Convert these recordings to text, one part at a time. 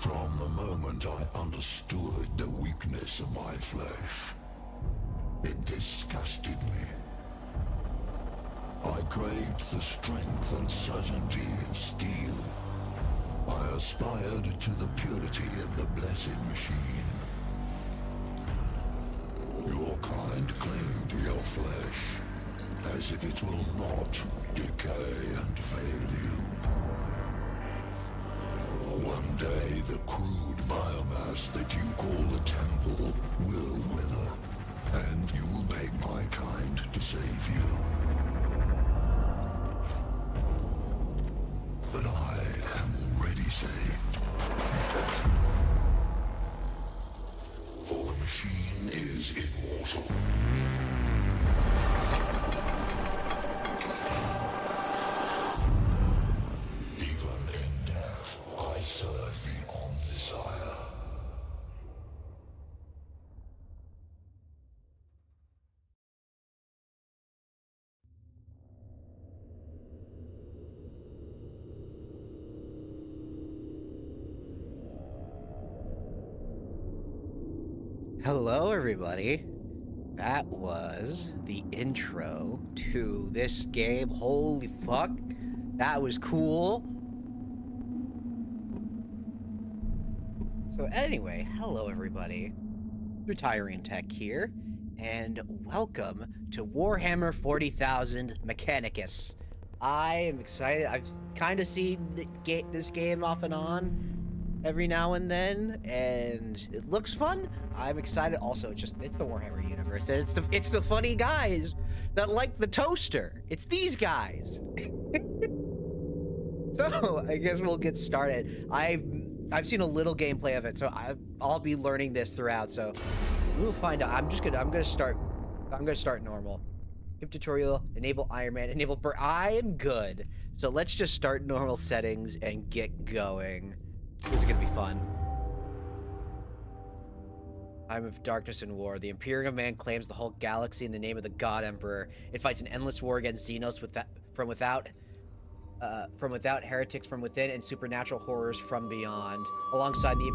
From the moment I understood the weakness of my flesh, it disgusted me. I craved the strength and certainty of steel. I aspired to the purity of the blessed machine. Your kind cling to your flesh, as if it will not decay and fail you. One day the crude biomass that you call the temple will wither, and you will beg my kind to save you. But I am already saved. For the machine is immortal. Even in death, I serve the Omnisire. Hello, everybody. That was the intro to this game. Holy fuck. That was cool. So anyway, hello, everybody. Retiring Tech here, and welcome to Warhammer 40,000 Mechanicus. I am excited. I've kind of seen this game off and on every now and then, and it looks fun. I'm excited. Also, it's the Warhammer universe, and it's the funny guys that like the toaster. It's these guys. So I guess we'll get started. I've seen a little gameplay of it, so I'll be learning this throughout. So we'll find out. I'm gonna start normal. Skip tutorial. Enable Iron Man. Enable I am good. So let's just start normal settings and get going. This is gonna be fun. Time of darkness and war. The Imperium of Man claims the whole galaxy in the name of the God Emperor. It fights an endless war against Xenos from without, heretics from within, and supernatural horrors from beyond. Alongside the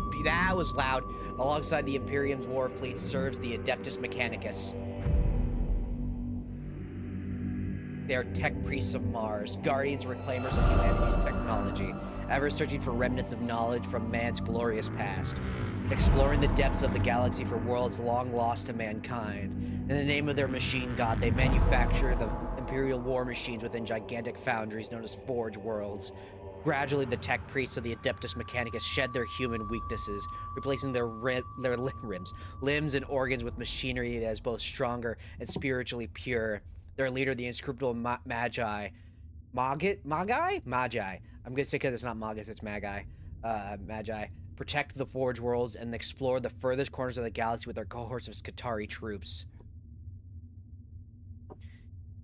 Imperium's war fleet serves the Adeptus Mechanicus. They are tech priests of Mars, guardians, reclaimers of humanity's technology, ever searching for remnants of knowledge from man's glorious past, exploring the depths of the galaxy for worlds long lost to mankind. In the name of their machine god, they manufacture the Imperial war machines within gigantic foundries known as Forge Worlds. Gradually, the tech priests of the Adeptus Mechanicus shed their human weaknesses, replacing their limbs and organs with machinery that is both stronger and spiritually pure. Their leader, the inscrutable Magi. Magi. I'm gonna say because it's not Magus, it's Magi. Magi. Protect the Forge Worlds and explore the furthest corners of the galaxy with their cohorts of Skitarii troops.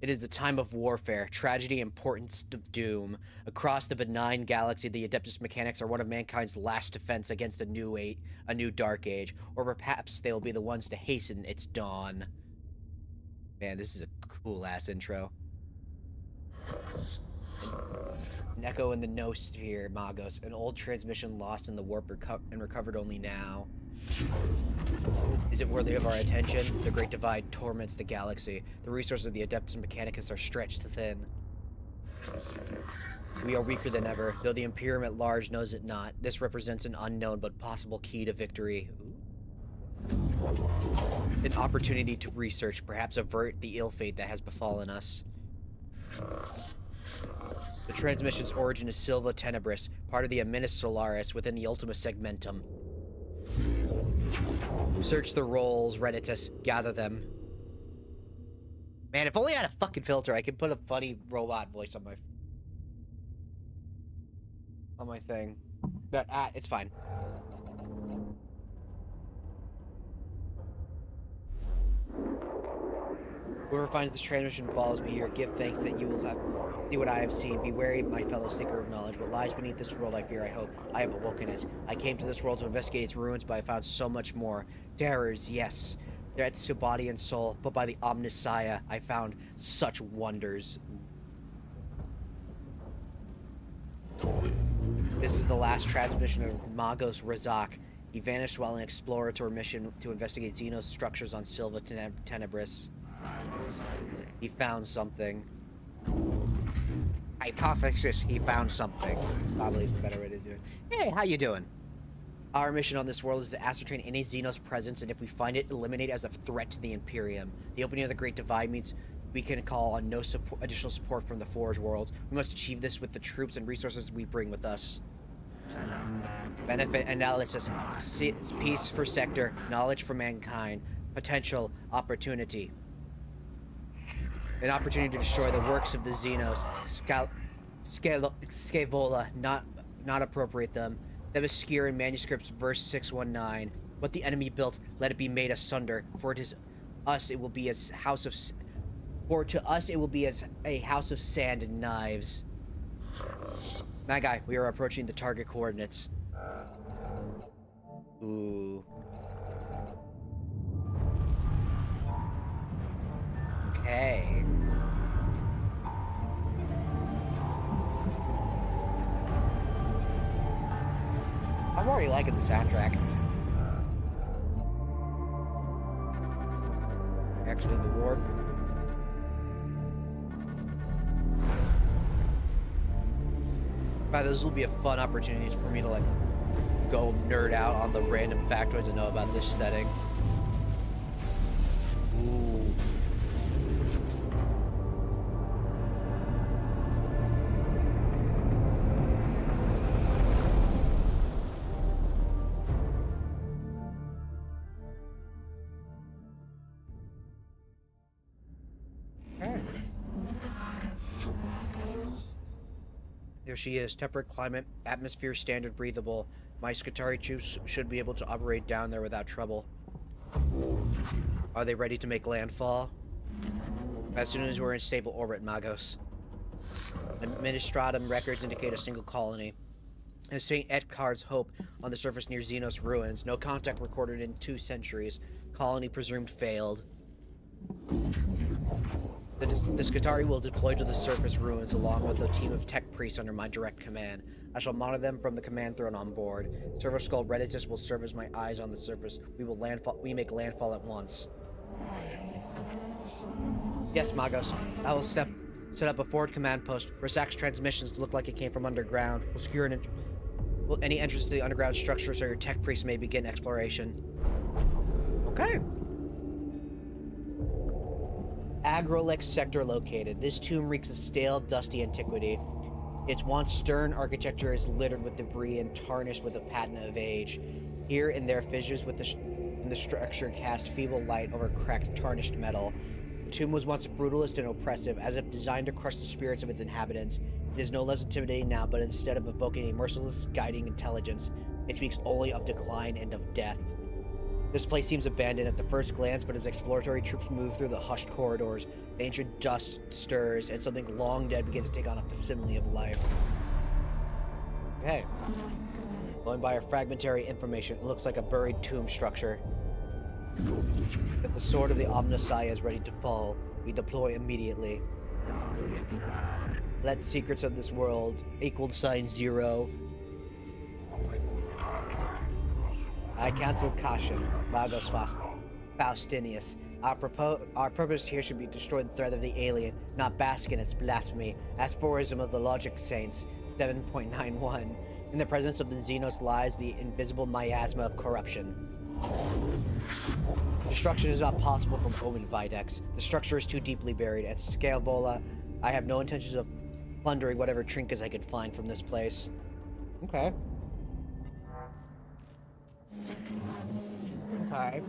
It is a time of warfare, tragedy, and portents of doom. Across the benign galaxy, the Adeptus Mechanics are one of mankind's last defense against a new dark age, or perhaps they will be the ones to hasten its dawn. Man, this is a cool-ass intro. An echo in the noosphere, Magos. An old transmission lost in the warp and recovered only now. Is it worthy of our attention? The Great Divide torments the galaxy. The resources of the Adeptus Mechanicus are stretched thin. We are weaker than ever, though the Imperium at large knows it not. This represents an unknown but possible key to victory. An opportunity to research, perhaps avert the ill fate that has befallen us. The transmission's origin is Silva Tenebris, part of the Aminus Solaris within the Ultima Segmentum. Search the roles, Reditus, gather them. Man, if only I had a fucking filter, I could put a funny robot voice on my thing. But it's fine. Whoever finds this transmission follows me here. Give thanks that you will have see what I have seen. Be wary, my fellow seeker of knowledge. What lies beneath this world, I fear, I hope. I have awoken it. I came to this world to investigate its ruins, but I found so much more. Terrors, yes. Threats to body and soul, but by the Omnisire, I found such wonders. This is the last transmission of Magos Razak. He vanished while on an exploratory mission to investigate Xenos structures on Silva Tenebris. He found something. Hypothesis, he found something. Probably is the better way to do it. Hey, how you doing? Our mission on this world is to ascertain any Xenos presence, and if we find it, eliminate as a threat to the Imperium. The opening of the Great Divide means we can call on no additional support from the Forge worlds. We must achieve this with the troops and resources we bring with us. Benefit analysis. Peace for sector. Knowledge for mankind. Potential opportunity. An opportunity to destroy the works of the Xenos. Scaevola, not appropriate them. Themyscira in manuscripts, verse 619. What the enemy built, let it be made asunder. For it is us, it will be as house of. For to us, it will be as a house of sand and knives. My guy, we are approaching the target coordinates. Ooh. Okay. I'm already liking the soundtrack. Actually, the warp. But this will be a fun opportunity for me to like go nerd out on the random factoids I know about this setting. Ooh. There she is. Temperate climate, atmosphere standard breathable. My Skitarii troops should be able to operate down there without trouble. Are they ready to make landfall? As soon as we're in stable orbit, Magos. Administratum records indicate a single colony. As St. Edcard's Hope on the surface near Xenos ruins. No contact recorded in 2 centuries. Colony presumed failed. The Skitarii will deploy to the surface ruins along with a team of tech priests under my direct command. I shall monitor them from the command throne on board. Server Skull Redditus will serve as my eyes on the surface. We make landfall at once. Yes, Magos. I will set up a forward command post. Razak's transmissions look like it came from underground. We'll secure any entrance to the underground structure so your tech priests may begin exploration. Okay. Agrolix sector located. This tomb reeks of stale, dusty antiquity. Its once stern architecture is littered with debris and tarnished with a patina of age. Here and there, fissures in the structure cast feeble light over cracked, tarnished metal. The tomb was once brutalist and oppressive, as if designed to crush the spirits of its inhabitants. It is no less intimidating now, but instead of evoking a merciless, guiding intelligence, it speaks only of decline and of death. This place seems abandoned at the first glance, but as exploratory troops move through the hushed corridors, the ancient dust stirs, and something long dead begins to take on a facsimile of life. Okay. Going by our fragmentary information, it looks like a buried tomb structure. If the sword of the Omnissiah is ready to fall, we deploy immediately. Let secrets of this world =0. I cancel caution, Magos Faustinius. Our purpose here should be to destroy the threat of the alien, not bask in its blasphemy. Aphorism of the Logic Saints, 7.91. In the presence of the Xenos lies the invisible miasma of corruption. Destruction is not possible from Omen Videx. The structure is too deeply buried. At Scaevola, I have no intentions of plundering whatever trinkets I can find from this place. Okay. Okay.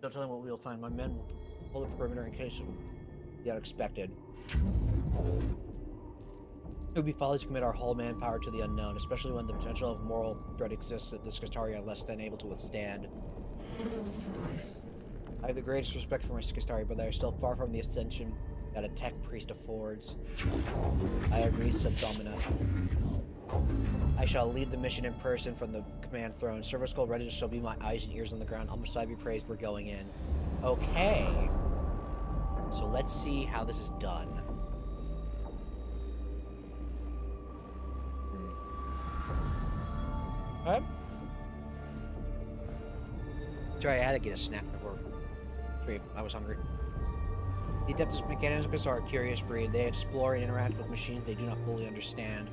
Don't tell them what we'll find. My men will pull the perimeter in case of the unexpected. It would be folly to commit our whole manpower to the unknown, especially when the potential of moral threat exists that the Skitarii are less than able to withstand. I have the greatest respect for my Skitarii, but they are still far from the ascension that a tech priest affords. I agree, Subdomina. I shall lead the mission in person from the command throne. Server Skull Redditor shall be my eyes and ears on the ground. Omnissiah be praised, we're going in. Okay. So let's see how this is done. What? Sorry, I had to get a snack before. Trade. I was hungry. The Adeptus Mechanicus are a curious breed. They explore and interact with machines they do not fully understand.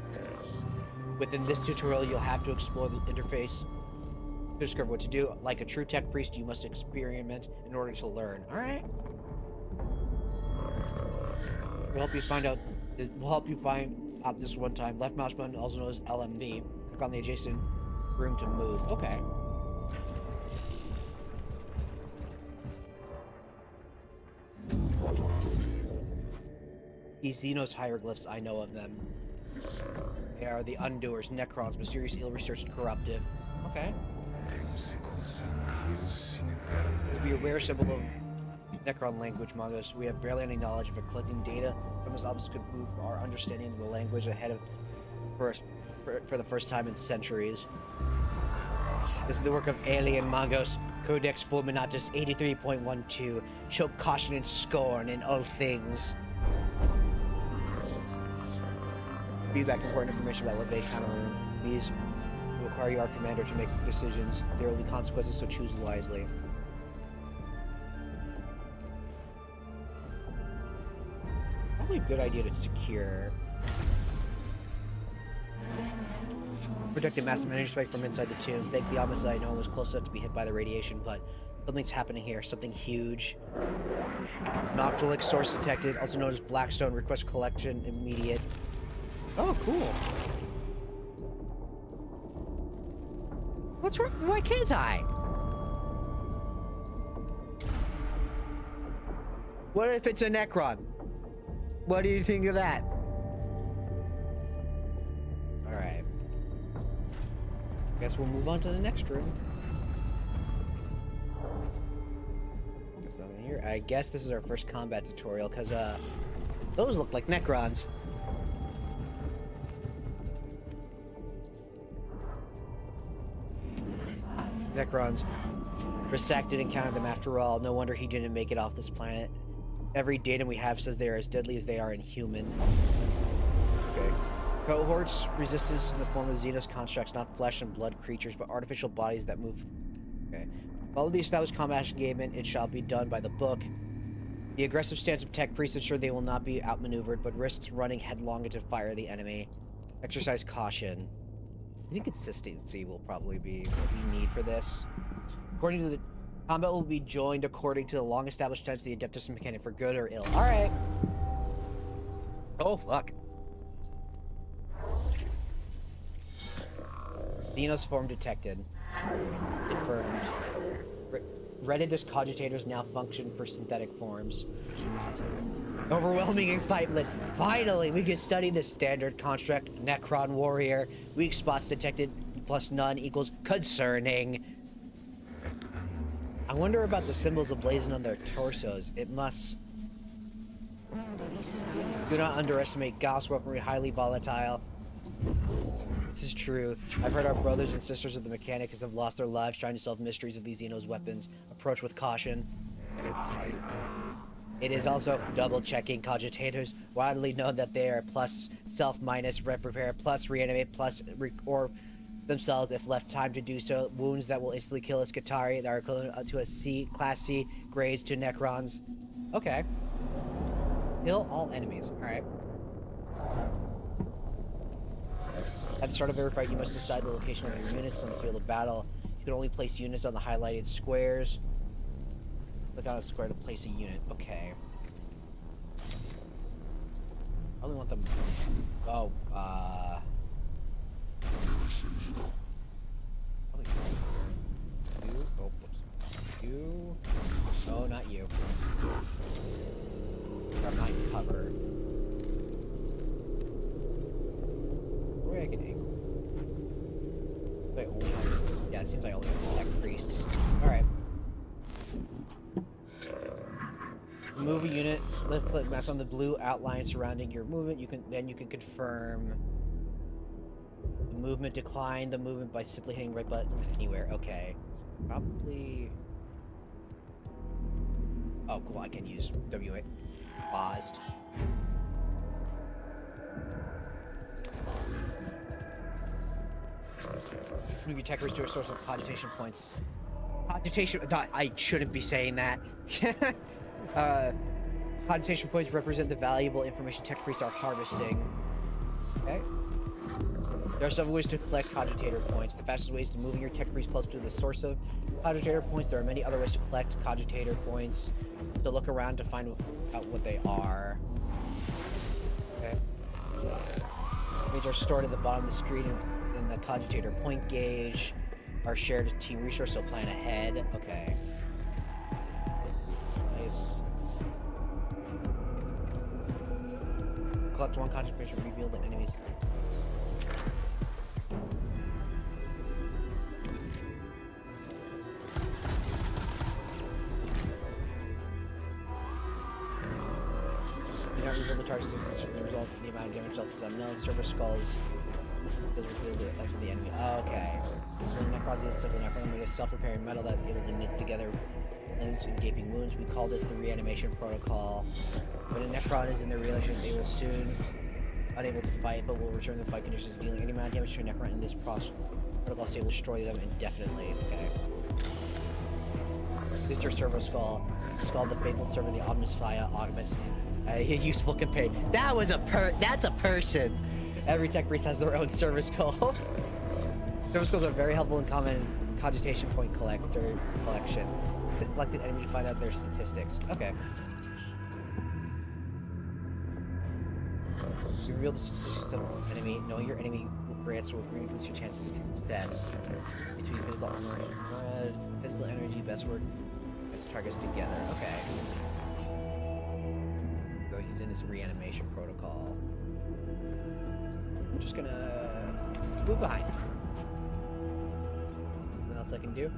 Within this tutorial, you'll have to explore the interface to discover what to do. Like a true tech priest, you must experiment in order to learn. Alright. We'll help you find out this one time. Left mouse button, also known as LMB. Click on the adjacent room to move. Okay. These Xenos hieroglyphs, I know of them. They are the Undoers, Necrons, mysterious, ill-researched, corruptive. Okay. It will be a rare symbol of Necron language, Mongos. We have barely any knowledge of it. Collecting data from this object could move our understanding of the language ahead of for the first time in centuries. This is the work of Alien Mongos. Codex Fulminatus 83.12. Show caution and scorn in all things. Feedback, important information about what they encounter. These require your commander to make decisions. There will be consequences, so choose wisely. Probably a good idea to secure. Protected massive energy spike from inside the tomb. Thank the homicide, no one was close enough to be hit by the radiation, but something's happening here. Something huge. Noctilic source detected, also known as Blackstone. Request collection immediate. Oh, cool. What's wrong? Why can't I? What if it's a Necron? What do you think of that? Alright. Guess we'll move on to the next room. There's nothing here. I guess this is our first combat tutorial, because, those look like Necrons. Necrons. Rasak didn't encounter them after all. No wonder he didn't make it off this planet. Every datum we have says they are as deadly as they are inhuman. Okay. Cohorts resistance in the form of Xenos constructs, not flesh and blood creatures, but artificial bodies that move. Okay. Follow the established combat engagement. It shall be done by the book. The aggressive stance of tech priests ensure they will not be outmaneuvered, but risks running headlong into fire of the enemy. Exercise caution. I think consistency will probably be what we need for this. According to the combat will be joined according to the long-established tenets of the Adeptus Mechanicus for good or ill. All right. Oh fuck. Xenos form detected. Confirmed. Redidus cogitators now function for synthetic forms. Overwhelming excitement. Finally, we can study the standard construct. Necron warrior. Weak spots detected plus none equals concerning. I wonder about the symbols ablazing on their torsos. It must... Do not underestimate Gauss weaponry, highly volatile. This is true. I've heard our brothers and sisters of the Mechanicus have lost their lives trying to solve mysteries of these Xenos weapons. Approach with caution. It is also double-checking cogitators, widely known that they are plus self minus rep repair plus reanimate plus or themselves if left time to do so. Wounds that will instantly kill a Scutari that are equivalent to a C, Class C grades to Necrons. Okay. Kill all enemies. Alright. At the start of every fight, you must decide the location of your units on the field of battle. You can only place units on the highlighted squares. Click on a square to place a unit. Okay. I only want them... Oh, You? Oh, whoops. You? No, not you. I'm not in cover. Where I can aim? I only have... Yeah, it seems like I only have tech priests. Alright. Move a unit, left click mouse on the blue outline surrounding your movement. You can confirm the movement, decline the movement by simply hitting right button anywhere. Okay. So probably... Oh cool, I can use W8. Paused. Move your tech to a source of cogitation points. Cogitation. I shouldn't be saying that. Cogitation points represent the valuable information tech priests are harvesting. Okay. There are several ways to collect cogitator points. The fastest way is to moving your tech priest close to the source of cogitator points. There are many other ways to collect cogitator points. To look around to find out what they are. Okay. These are stored at the bottom of the screen in the cogitator point gauge. Our shared team resource, so plan ahead. Okay. Nice. Collect one concentration, reveal the enemy's. You don't reveal the target as a result, the amount of damage dealt is unknown. Server skulls does reveal the life of the enemy. Oh, okay. So necrosis is simply necron made of self-repairing metal that's able to knit together limbs and gaping wounds. We call this the reanimation protocol. When a necron is in their reanimation, they will soon unable to fight, but will return to the fight conditions, dealing any amount of damage to a necron in this protocol state will destroy them indefinitely. Okay. This is your servo skull. It's called the faithful servant, the Omnisphia augments. A useful companion. That was that's a person. Every tech priest has their own service skull. Service skulls are very helpful in common cogitation point collection. Select an enemy to find out their statistics. Okay. You reveal the statistics of this enemy. Knowing your enemy grants will reduce your chances of success. Between physical armor and physical energy, best work as targets together. Okay. So he's in his reanimation protocol. I'm just gonna move behind. Nothing else I can do.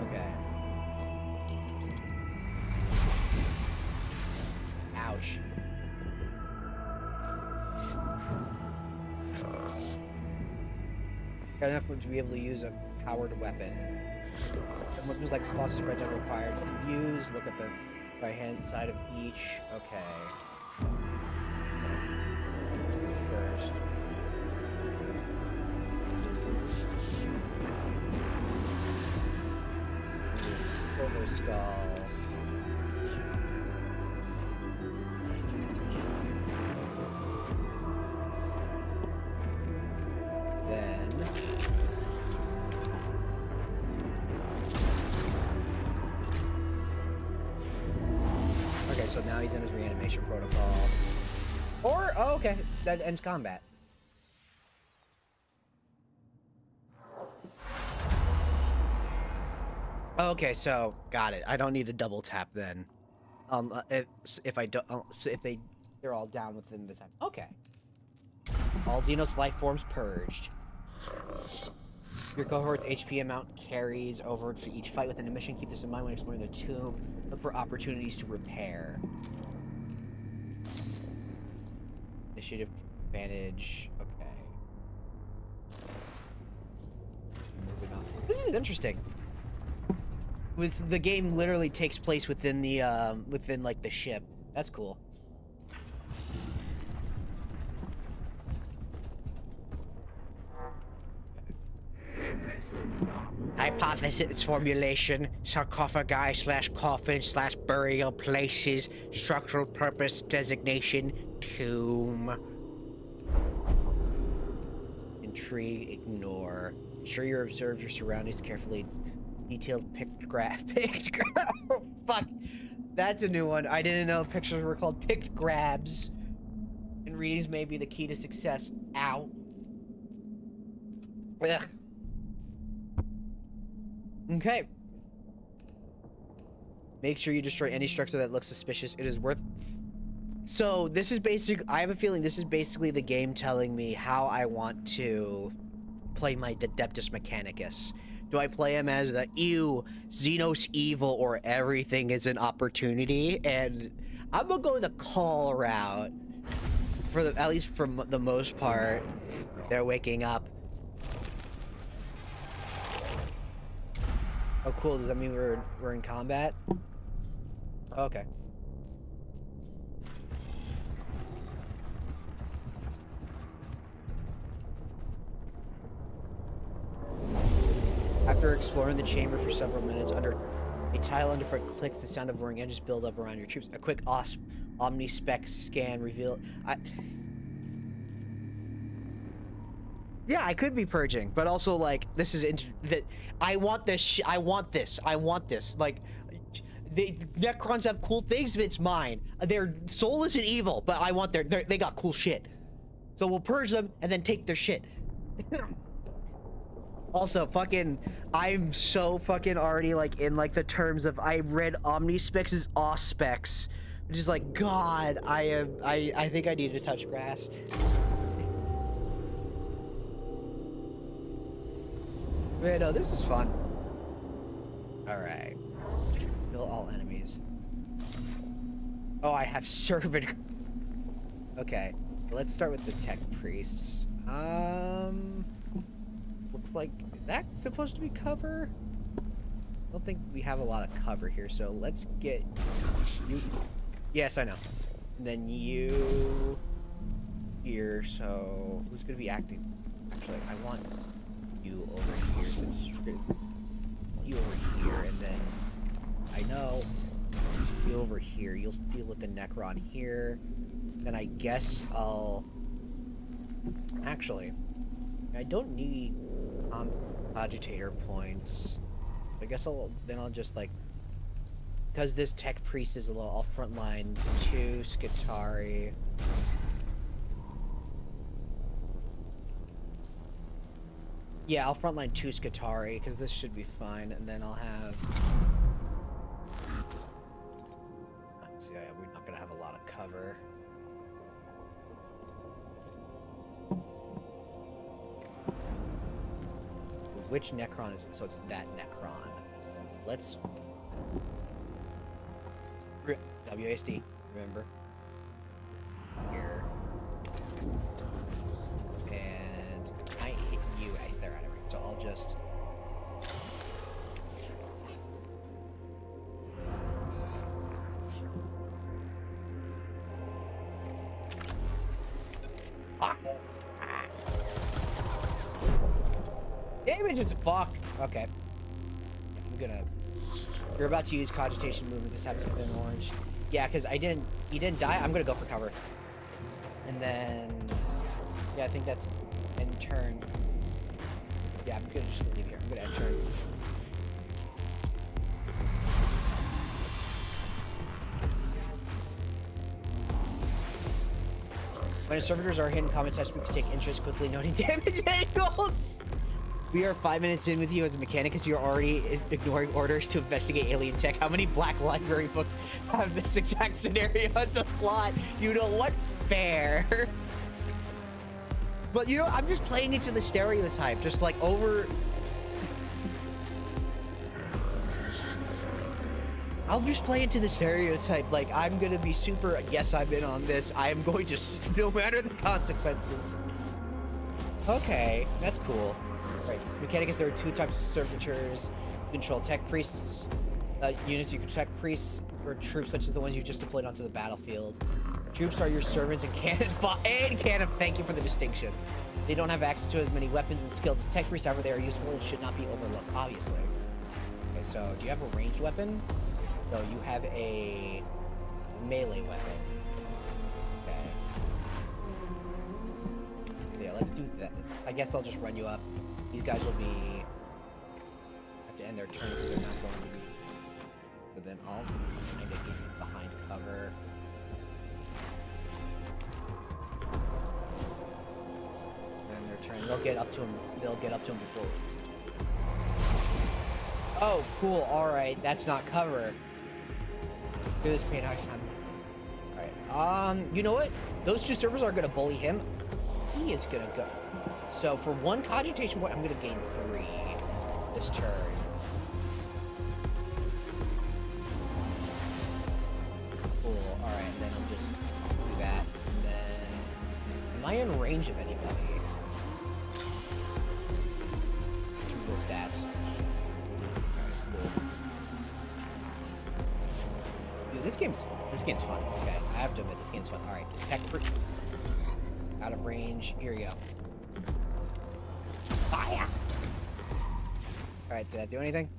Okay. Ouch. Got enough to be able to use a powered weapon. Some weapons like bosses spreads are required to use. Look at the right hand side of each. Okay. Where's this first? Silver skull. Then okay, so now he's in his reanimation protocol. Or oh, okay, that ends combat. Okay, so got it. I don't need to double tap then. If I don't, so if they're all down within the time. Okay. All Xenos life forms purged. Your cohort's HP amount carries over for each fight within a mission. Keep this in mind when exploring the tomb. Look for opportunities to repair. Initiative advantage. Okay. Moving on. This is interesting. The game literally takes place within the within like the ship. That's cool. Hypothesis formulation: sarcophagi / coffin / burial places. Structural purpose designation: tomb. Intrigue: ignore. Ensure you observe your surroundings carefully. Detailed pictograph. Oh, fuck. That's a new one. I didn't know pictures were called picked grabs. And readings may be the key to success. Ow. Ugh. Okay. Make sure you destroy any structure that looks suspicious. It is worth... So, this is basic... I have a feeling this is basically the game telling me how I want to play my Adeptus Mechanicus. Do I play him as the Xenos evil, or everything is an opportunity? And I'm gonna go the call route. For the, at least for the most part. They're waking up. Oh, cool. Does that mean we're in combat? Okay. After exploring the chamber for several minutes, under a tile underfoot clicks, the sound of roaring engines build up around your troops. A quick omni-spec scan reveal. Yeah, I could be purging, but also like this is that I want this. I want this. I want this. Like, the Necrons have cool things, but it's mine. Their soul isn't evil, but I want they got cool shit. So we'll purge them and then take their shit. Also, fucking, I'm so fucking already like in like the terms of I read omnispecs as auspecs, which is like God. I think I need to touch grass. Yeah, no, this is fun. All right, kill all enemies. Oh, I have servant. Okay, let's start with the tech priests. Looks like that's supposed to be cover. I don't think we have a lot of cover here, so let's get you. Yes, I know. And then you here. So who's gonna be acting? Actually, I want you over here. So you over here, and then I know you over here. You'll deal with the Necron here. Then I guess I'll actually. I don't need agitator points. I guess I'll just like, because this tech priest is a little. I'll frontline 2 Skitari. Yeah, I'll frontline 2 Skitari because this should be fine, and then I'll have. See, we're not gonna have a lot of cover. Which Necron is it? So it's that Necron. Let's WASD, remember? Here. And I hit you right there out of range. So I'll just damage is fuck. Okay. I'm gonna. You're about to use cogitation movement. This happens within orange. Yeah, because he didn't die. I'm gonna go for cover. And then, yeah, I think that's end turn. Yeah, I'm gonna just leave here. I'm gonna end turn. When servitors are hidden, comment text, we can take interest quickly noting damage angles. We are 5 minutes in with you as a Mechanicus. You're already ignoring orders to investigate alien tech. How many Black Library books have this exact scenario as a plot? You know what? Fair. But you know, I'm just playing into the stereotype, just like over. I'll just play into the stereotype. Like, I'm gonna be super. Yes, I've been on this. I am going to, no matter the consequences. Okay, that's cool. Right, Mechanicus, there are 2 types of servitors. You control tech priests, units. You can tech priests or troops such as the ones you just deployed onto the battlefield. Troops are your servants and cannon. Thank you for the distinction. They don't have access to as many weapons and skills as tech priests. However, they are useful and should not be overlooked, obviously. Okay, so do you have a ranged weapon? No, you have a melee weapon. Okay. So yeah, let's do that. I guess I'll just run you up. These guys will be have to end their turn because they're not going to be. But then I'll kind of get behind cover. And their turn, they'll get up to him. They'll get up to him before. Oh, cool. All right, that's not cover. Do this pain hard time. All right. You know what? Those 2 servers are gonna bully him. He is gonna go. So for 1 cogitation point, I'm gonna gain 3 this turn. Cool. All right. And then I'll just do that. And then, am I in range of anybody? Cool stats. Cool. Dude, this game's fun. Okay, I have to admit this game's fun. All right, tech out of range. Here we go. Fire! Alright, did that do anything?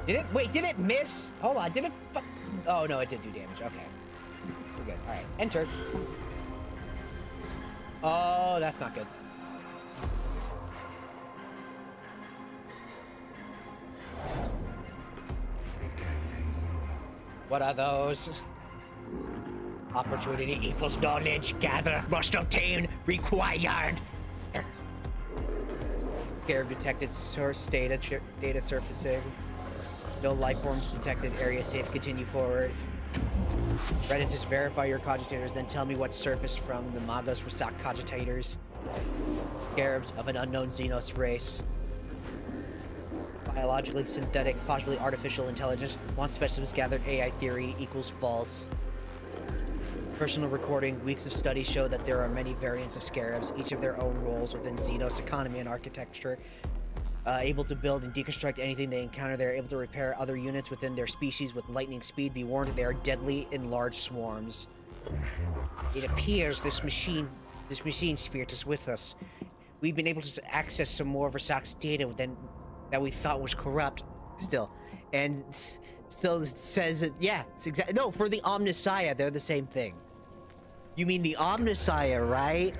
Did it? Wait, did it miss? Hold on, did it Oh, no, it did do damage. Okay. We're good. Alright, enter. Oh, that's not good. What are those? Opportunity equals knowledge. Gather, must obtain, required. Scarab detected, source data surfacing. No life forms detected, area safe, continue forward. Redditors, verify your cogitators, then tell me what surfaced from the Magos Rasak cogitators. Scarabs of an unknown Xenos race. Biologically synthetic, possibly artificial intelligence. One specialist gathered AI theory equals false. Personal recording, weeks of study show that there are many variants of scarabs, each of their own roles within Xenos economy and architecture. Able to build and deconstruct anything they encounter. They're able to repair other units within their species with lightning speed. Be warned, they are deadly in large swarms. It appears this machine spirit is with us. We've been able to access some more of Rasak's data that we thought was corrupt. And still says it. Yeah, it's exactly. No, for the Omnissiah, they're the same thing. You mean the Omnissiah, right?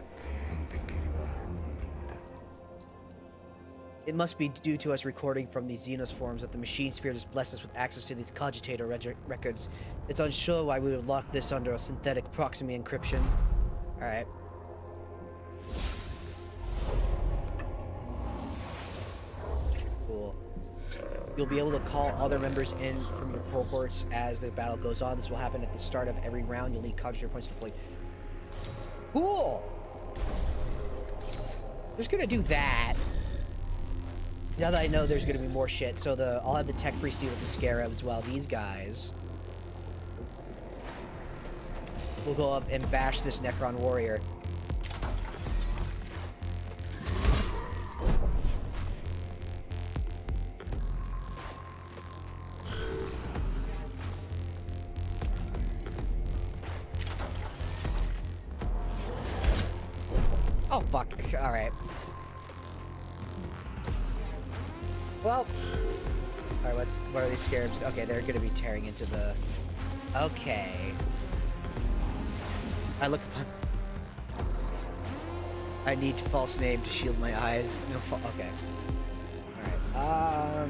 It must be due to us recording from these Xenos forms that the machine spirit has blessed us with access to these cogitator records. It's unsure why we would lock this under a synthetic proximity encryption. Alright. Cool. You'll be able to call other members in from your cohorts as the battle goes on. This will happen at the start of every round. You'll need cogitator points deployed. Cool! Just gonna do that. Now that I know there's gonna be more shit, so I'll have the tech priest deal with the scarabs while these guys will go up and bash this Necron warrior. Oh fuck! All right. Well, alright, what are these scarabs? Okay, they're gonna be tearing into the... Okay. I need false name to shield my eyes. No, okay. Alright,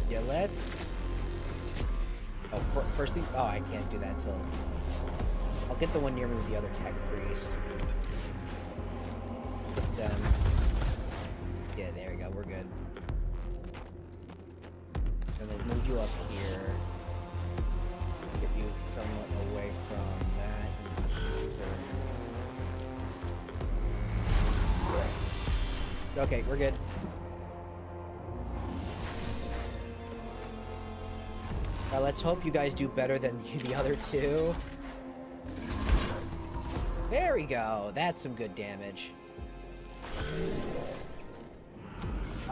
yeah, let's... Oh, first thing... Oh, I can't do that until... I'll get the one near me with the other tech priest. Them. Yeah, there we go, we're good. And then move you up here. Get you somewhat away from that. Okay, we're good. Now let's hope you guys do better than the other two. There we go, that's some good damage.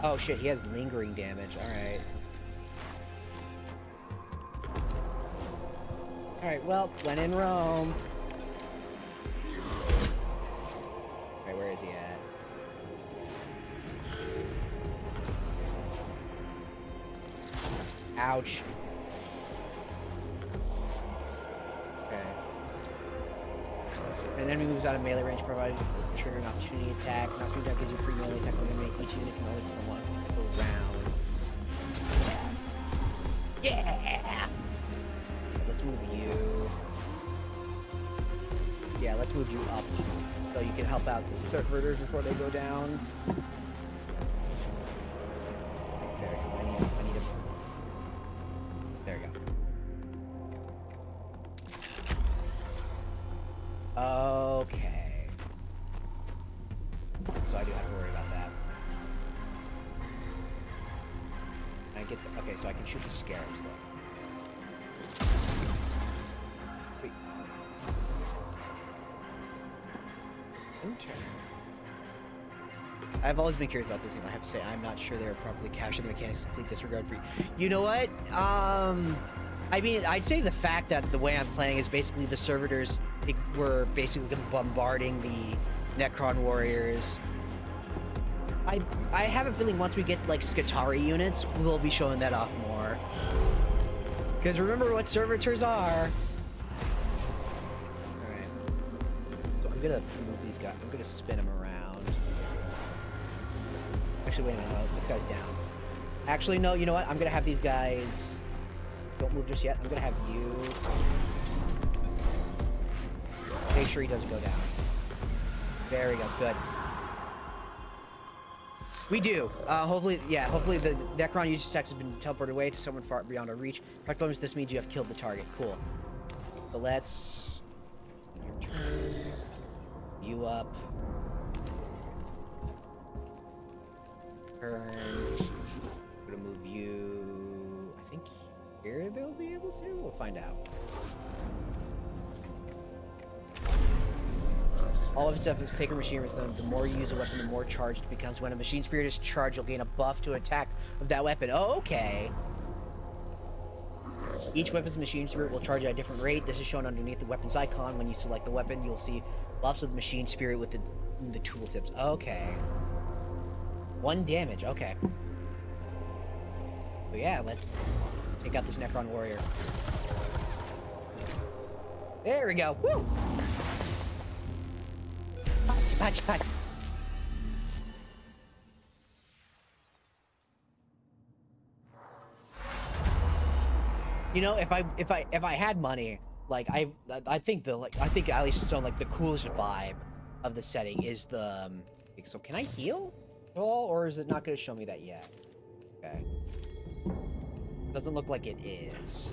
Oh shit, he has lingering damage. Alright. Alright, well, when in Rome. Alright, where is he at? Ouch. Okay. An enemy moves out of melee range, provided trigger an opportunity attack. An opportunity attack gives you free melee attack on enemy. Each unit can only perform one per round. Yeah! Let's move you. Yeah, let's move you up so you can help out the servitors before they go down. There we go. I need a... There we go. Okay. So I do have to worry about that. I get the... Okay, so I can shoot the scarabs though. Wait. Enter. I've always been curious about this game. I have to say, I'm not sure they were properly captured. The mechanics complete disregard for... You know what? I mean, I'd say the fact that the way I'm playing is basically the servitors were basically bombarding the Necron warriors I have a feeling once we get like Skitarii units, we'll be showing that off more. Because remember what servitors are. Alright. So I'm gonna move these guys. I'm gonna spin them around. Actually, wait a minute. No, this guy's down. Actually, no, you know what? I'm gonna have these guys... Don't move just yet. I'm gonna have you... Make sure he doesn't go down. There we go. Good. We do. Hopefully, yeah, hopefully the Necron usage text has been teleported away to someone far beyond our reach. Practically, this means you have killed the target. Cool. So let's... Your turn. You up. Turn. I'm gonna move you... I think here they'll be able to? We'll find out. All of its stuff is sacred machine resistance. The more you use a weapon, the more charged it becomes. When a machine spirit is charged, you'll gain a buff to attack of that weapon. Oh, okay. Each weapon's machine spirit will charge at a different rate. This is shown underneath the weapon's icon. When you select the weapon, you'll see buffs of the machine spirit with the tooltips. Okay. 1 damage. Okay. But yeah, let's take out this Necron warrior. There we go. Woo! Punch, punch. You know, if I had money, like I think at least so like the coolest vibe of the setting is the so can I heal at all, or is it not going to show me that yet? Okay. Doesn't look like it is.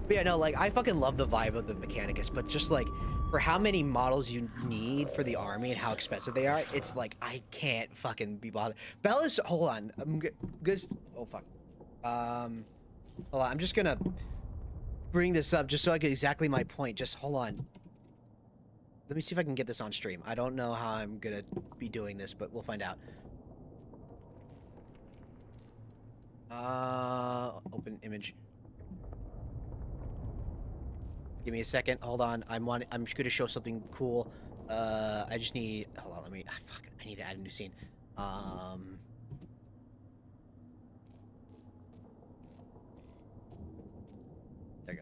But yeah, no, like I fucking love the vibe of the Mechanicus, but just like for how many models you need for the army and how expensive they are, it's like I can't fucking be bothered. Bella's, hold on, I'm just, oh fuck, hold on, I'm just gonna bring this up just so I get exactly my point. Just hold on. Let me see if I can get this on stream. I don't know how I'm gonna be doing this, but we'll find out. Open image. Give me a second. Hold on. I'm just gonna show something cool. I just need. Hold on. Let me. Fuck. I need to add a new scene. There you go.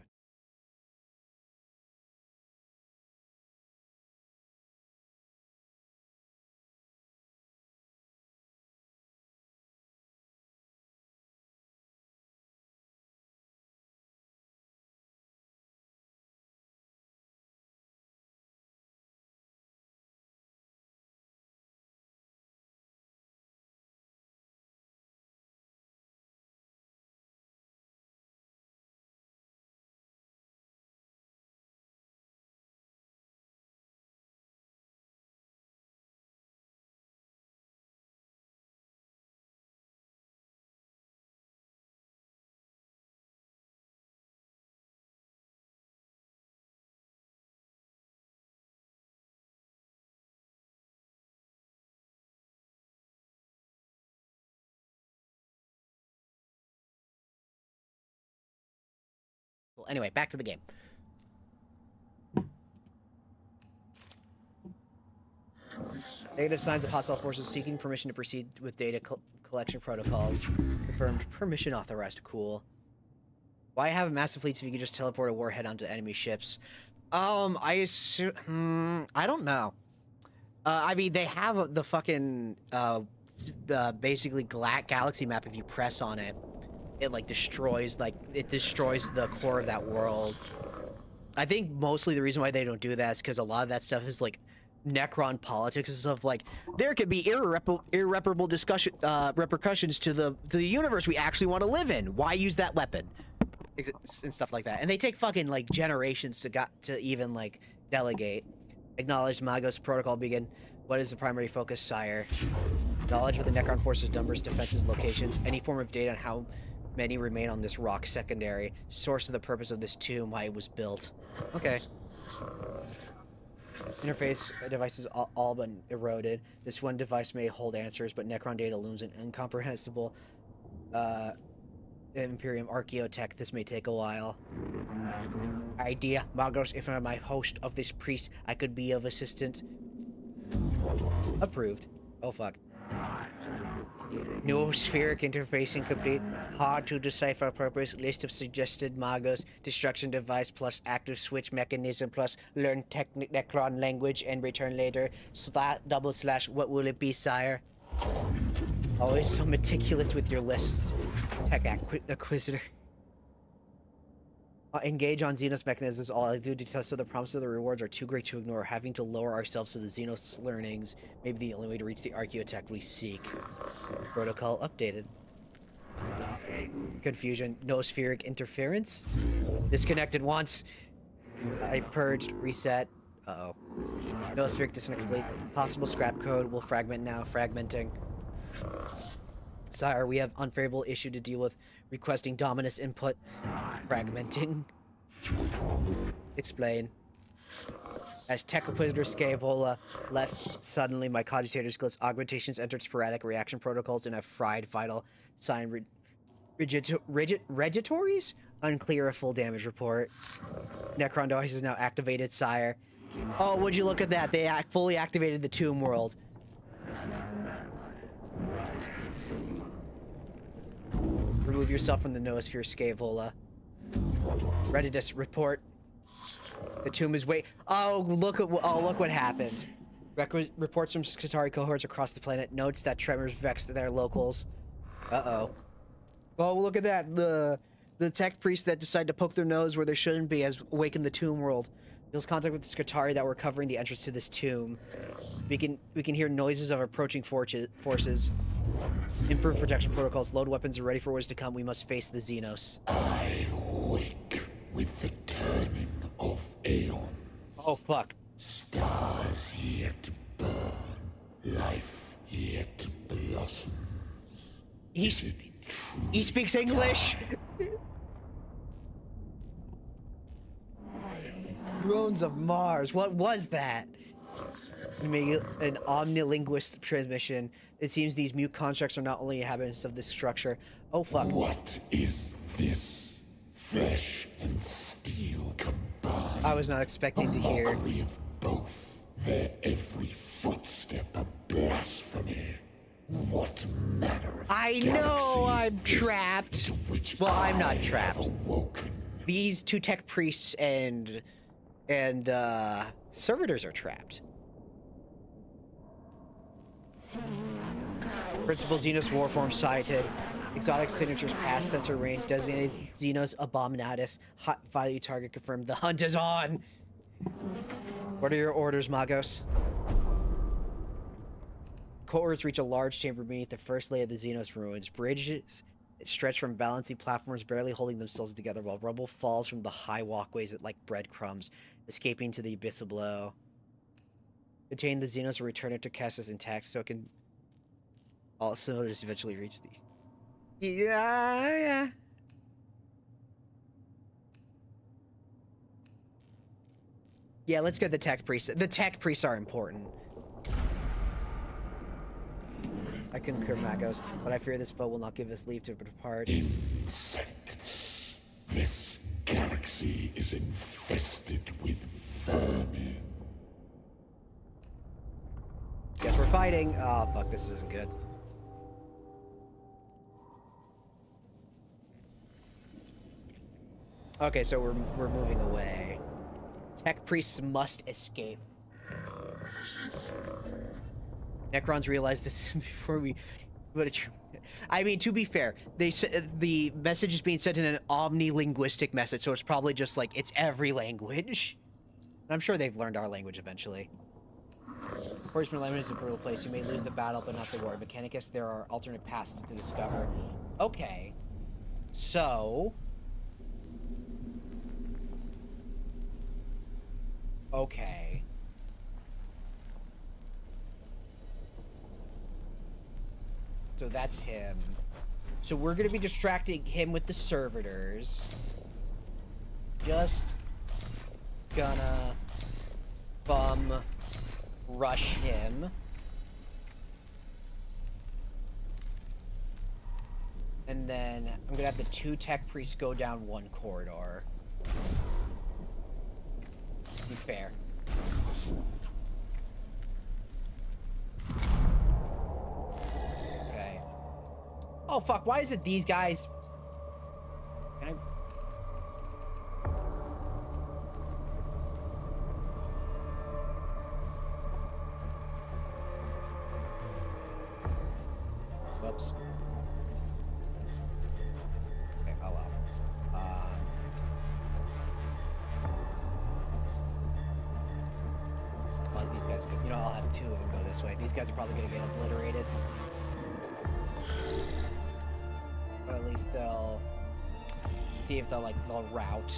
Well, anyway, back to the game. Negative signs of hostile forces seeking permission to proceed with data collection protocols. Confirmed. Permission authorized. Cool. Why have a massive fleet if you can just teleport a warhead onto enemy ships? I assume... I don't know. I mean, they have the fucking, basically galaxy map. If you press on it, it, like, destroys the core of that world. I think mostly the reason why they don't do that is because a lot of that stuff is, like, Necron politics and stuff. Like, there could be irreparable repercussions to the universe we actually want to live in. Why use that weapon? And stuff like that. And they take fucking, like, generations to even, like, delegate. Acknowledged Magos protocol begin. What is the primary focus, sire? Knowledge of the Necron forces, numbers, defenses, locations, any form of data on how many remain on this rock. Secondary. Source of the purpose of this tomb, why it was built. Okay. Interface devices all but eroded. This one device may hold answers, but Necron data looms an incomprehensible Imperium archaeotech. This may take a while. Idea, Magos, if I'm my host of this priest, I could be of assistant. Approved. Oh fuck. No spheric interfacing complete. Hard to decipher purpose. List of suggested magos. Destruction device plus active switch mechanism plus learn Necron language and return later. // what will it be, sire? Always so meticulous with your lists. Tech Acquisitor. Engage on Xenos mechanisms. All I do to test so the promise of the rewards are too great to ignore. Having to lower ourselves to the Xenos learnings may be the only way to reach the archaeotech we seek. Protocol updated. Confusion. Noospheric interference. Disconnected once. I purged. Reset. Uh-oh. Noospheric disconnect complete. Possible scrap code. Will fragment now. Fragmenting. Sire, we have unfavorable issue to deal with. Requesting Dominus input. Fragmenting. Explain. As Tech Inquisitor Scaevola left suddenly, my cogitators glitz augmentations entered sporadic reaction protocols and have fried vital sign regitories? Unclear a full damage report. Necron device is now activated, sire. Oh, would you look at that? They fully activated the tomb world. Remove yourself from the noosphere, Scaevola. Readiness report. The tomb is look what happened. Reports from Skitari cohorts across the planet notes that tremors vexed their locals. Uh-oh. Oh, look at that. The tech priests that decide to poke their nose where they shouldn't be has awakened the tomb world. Feels contact with the Skitari that were covering the entrance to this tomb. We can hear noises of approaching forces. Improve protection protocols. Load weapons are ready for what is to come. We must face the Xenos. I wake with the turning of Aeon. Oh, fuck. Stars yet to burn. Life yet blossoms. He speaks English. Drones of Mars. What was that? An omnilinguist transmission. It seems these mute constructs are not only inhabitants of this structure. Oh, fuck. What is this? Flesh and steel combined. I was not expecting to hear. Mockery of both. Their every footstep a blasphemy. What manner of I know I'm trapped. Well, I'm not trapped. Awoken. These two tech priests and servitors are trapped. Principal Xenos Warform sighted. Exotic signatures past sensor range. Designated Xenos Abominatus. Hot value target confirmed. The hunt is on! What are your orders, Magos? Cohorts reach a large chamber beneath the first layer of the Xenos ruins. Bridges stretch from balancing platforms, barely holding themselves together, while rubble falls from the high walkways like breadcrumbs, escaping to the abyss below. Contain the Xenos or return it to Cassis intact so it can... all cylinders eventually reach the... Yeah. Yeah, let's get the tech priests. The tech priests are important. I concur, Magos, but I fear this foe will not give us leave to depart. Insects. This galaxy is infested with vermin. Guess we're fighting. Oh, fuck, this isn't good. Okay, so we're moving away. Tech priests must escape. Necrons realized this before we... I mean, to be fair, the message is being sent in an omnilinguistic message, so it's probably just like, it's every language. I'm sure they've learned our language eventually. Horseman Lemon is a brutal place. You may lose the battle, but not the war. Mechanicus, there are alternate paths to discover. Okay. So... okay. So that's him. So we're gonna be distracting him with the servitors. Just gonna bum rush him. And then I'm gonna have the two tech priests go down one corridor. Be fair. Oh fuck, why is it these guys? Can I... Whoops. Okay, oh well. Well, these guys, you know, I'll have two of them go this way. These guys are probably gonna get obliterated. But at least they'll see if they'll rout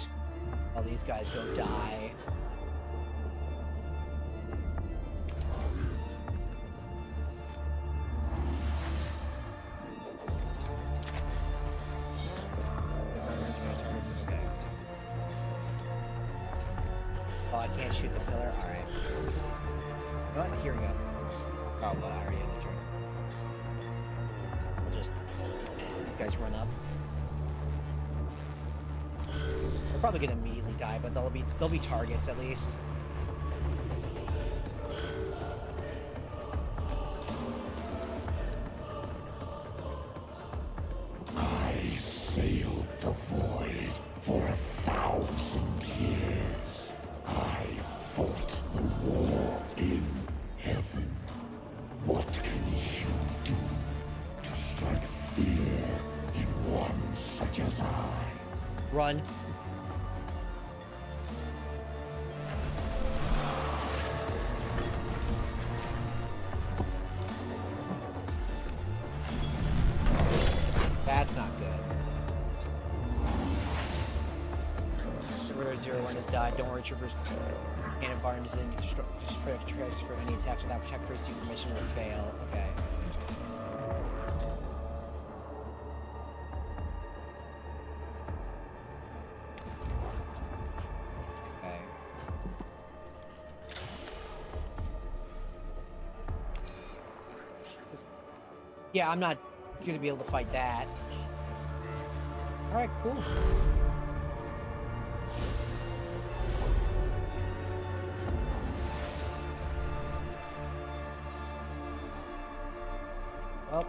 while these guys go die. Okay. Oh, I can't shoot the pillar? Alright. You know what? Here we go. Oh, well, I already had the turn. We'll just... These guys run up. They're probably gonna immediately die, but they'll be targets at least. I sailed the void for 1,000 years. I fought the war in heaven. What can you do to strike fear in one such as I? Run. That's not good. Servitor 01 has died. Don't worry, troopers. Cannon fire is in. Destroy tracks for any attacks without check first permission will fail. Okay. Okay. Yeah, I'm not gonna be able to fight that. Alright, cool. Well,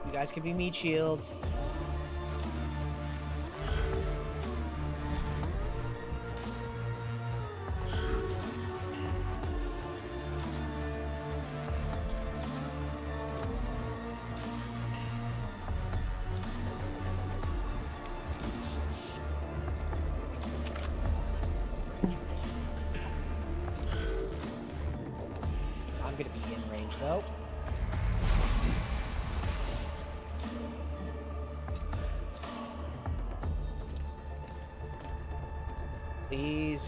you guys can be meat shields. I'm gonna be in range though. Please.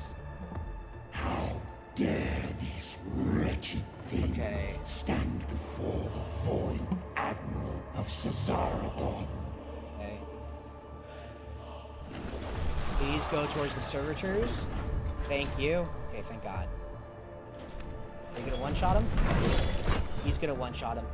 How dare these wretched things stand before the void admiral of Cesaragon? Okay. Please go towards the servitors. Thank you. Okay, thank God. Are you gonna one-shot him? He's gonna one-shot him.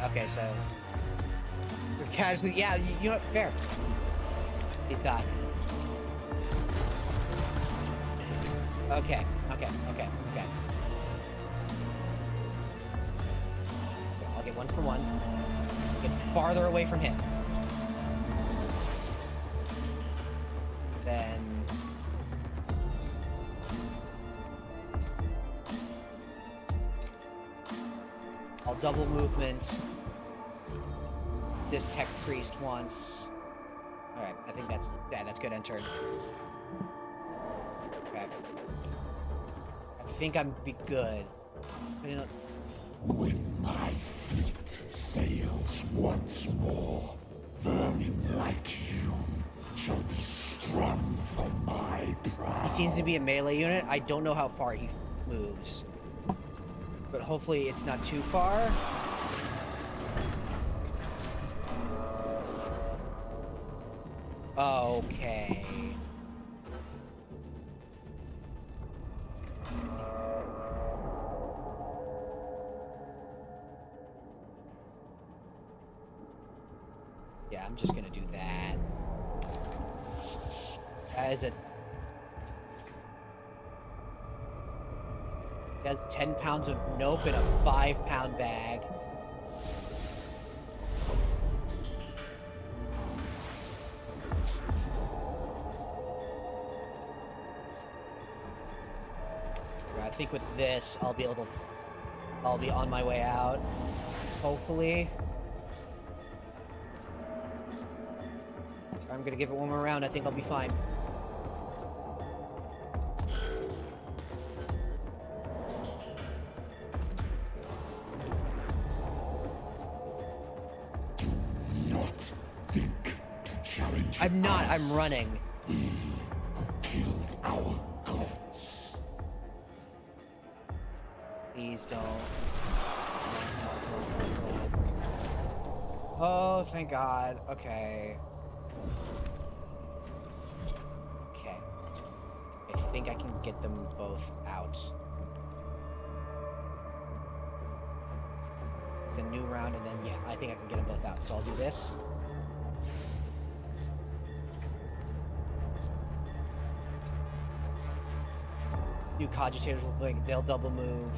Okay, so you're casually, yeah, you know what, fair. He's died. Okay. I'll get one for one. Get farther away from him. Then I'll double movement this tech priest once. Alright, I think that's good enter. Okay. I think I'm be good. You know, When my fleet sails once more, vermin like you shall be strung for my He seems to be a melee unit. I don't know how far he moves. But hopefully it's not too far. Okay. Yeah, I'm just gonna do that. That is a... That's 10 pounds of nope in a 5-pound bag. I think with this, I'll be on my way out. Hopefully. I'm gonna give it one more round. I think I'll be fine. I'm not, I'm running. He who killed our gods. Please don't. Oh, thank God. Okay. Okay. I think I can get them both out. It's a new round, and then, yeah, I think I can get them both out. So I'll do this. New cogitators will blink, they'll double move.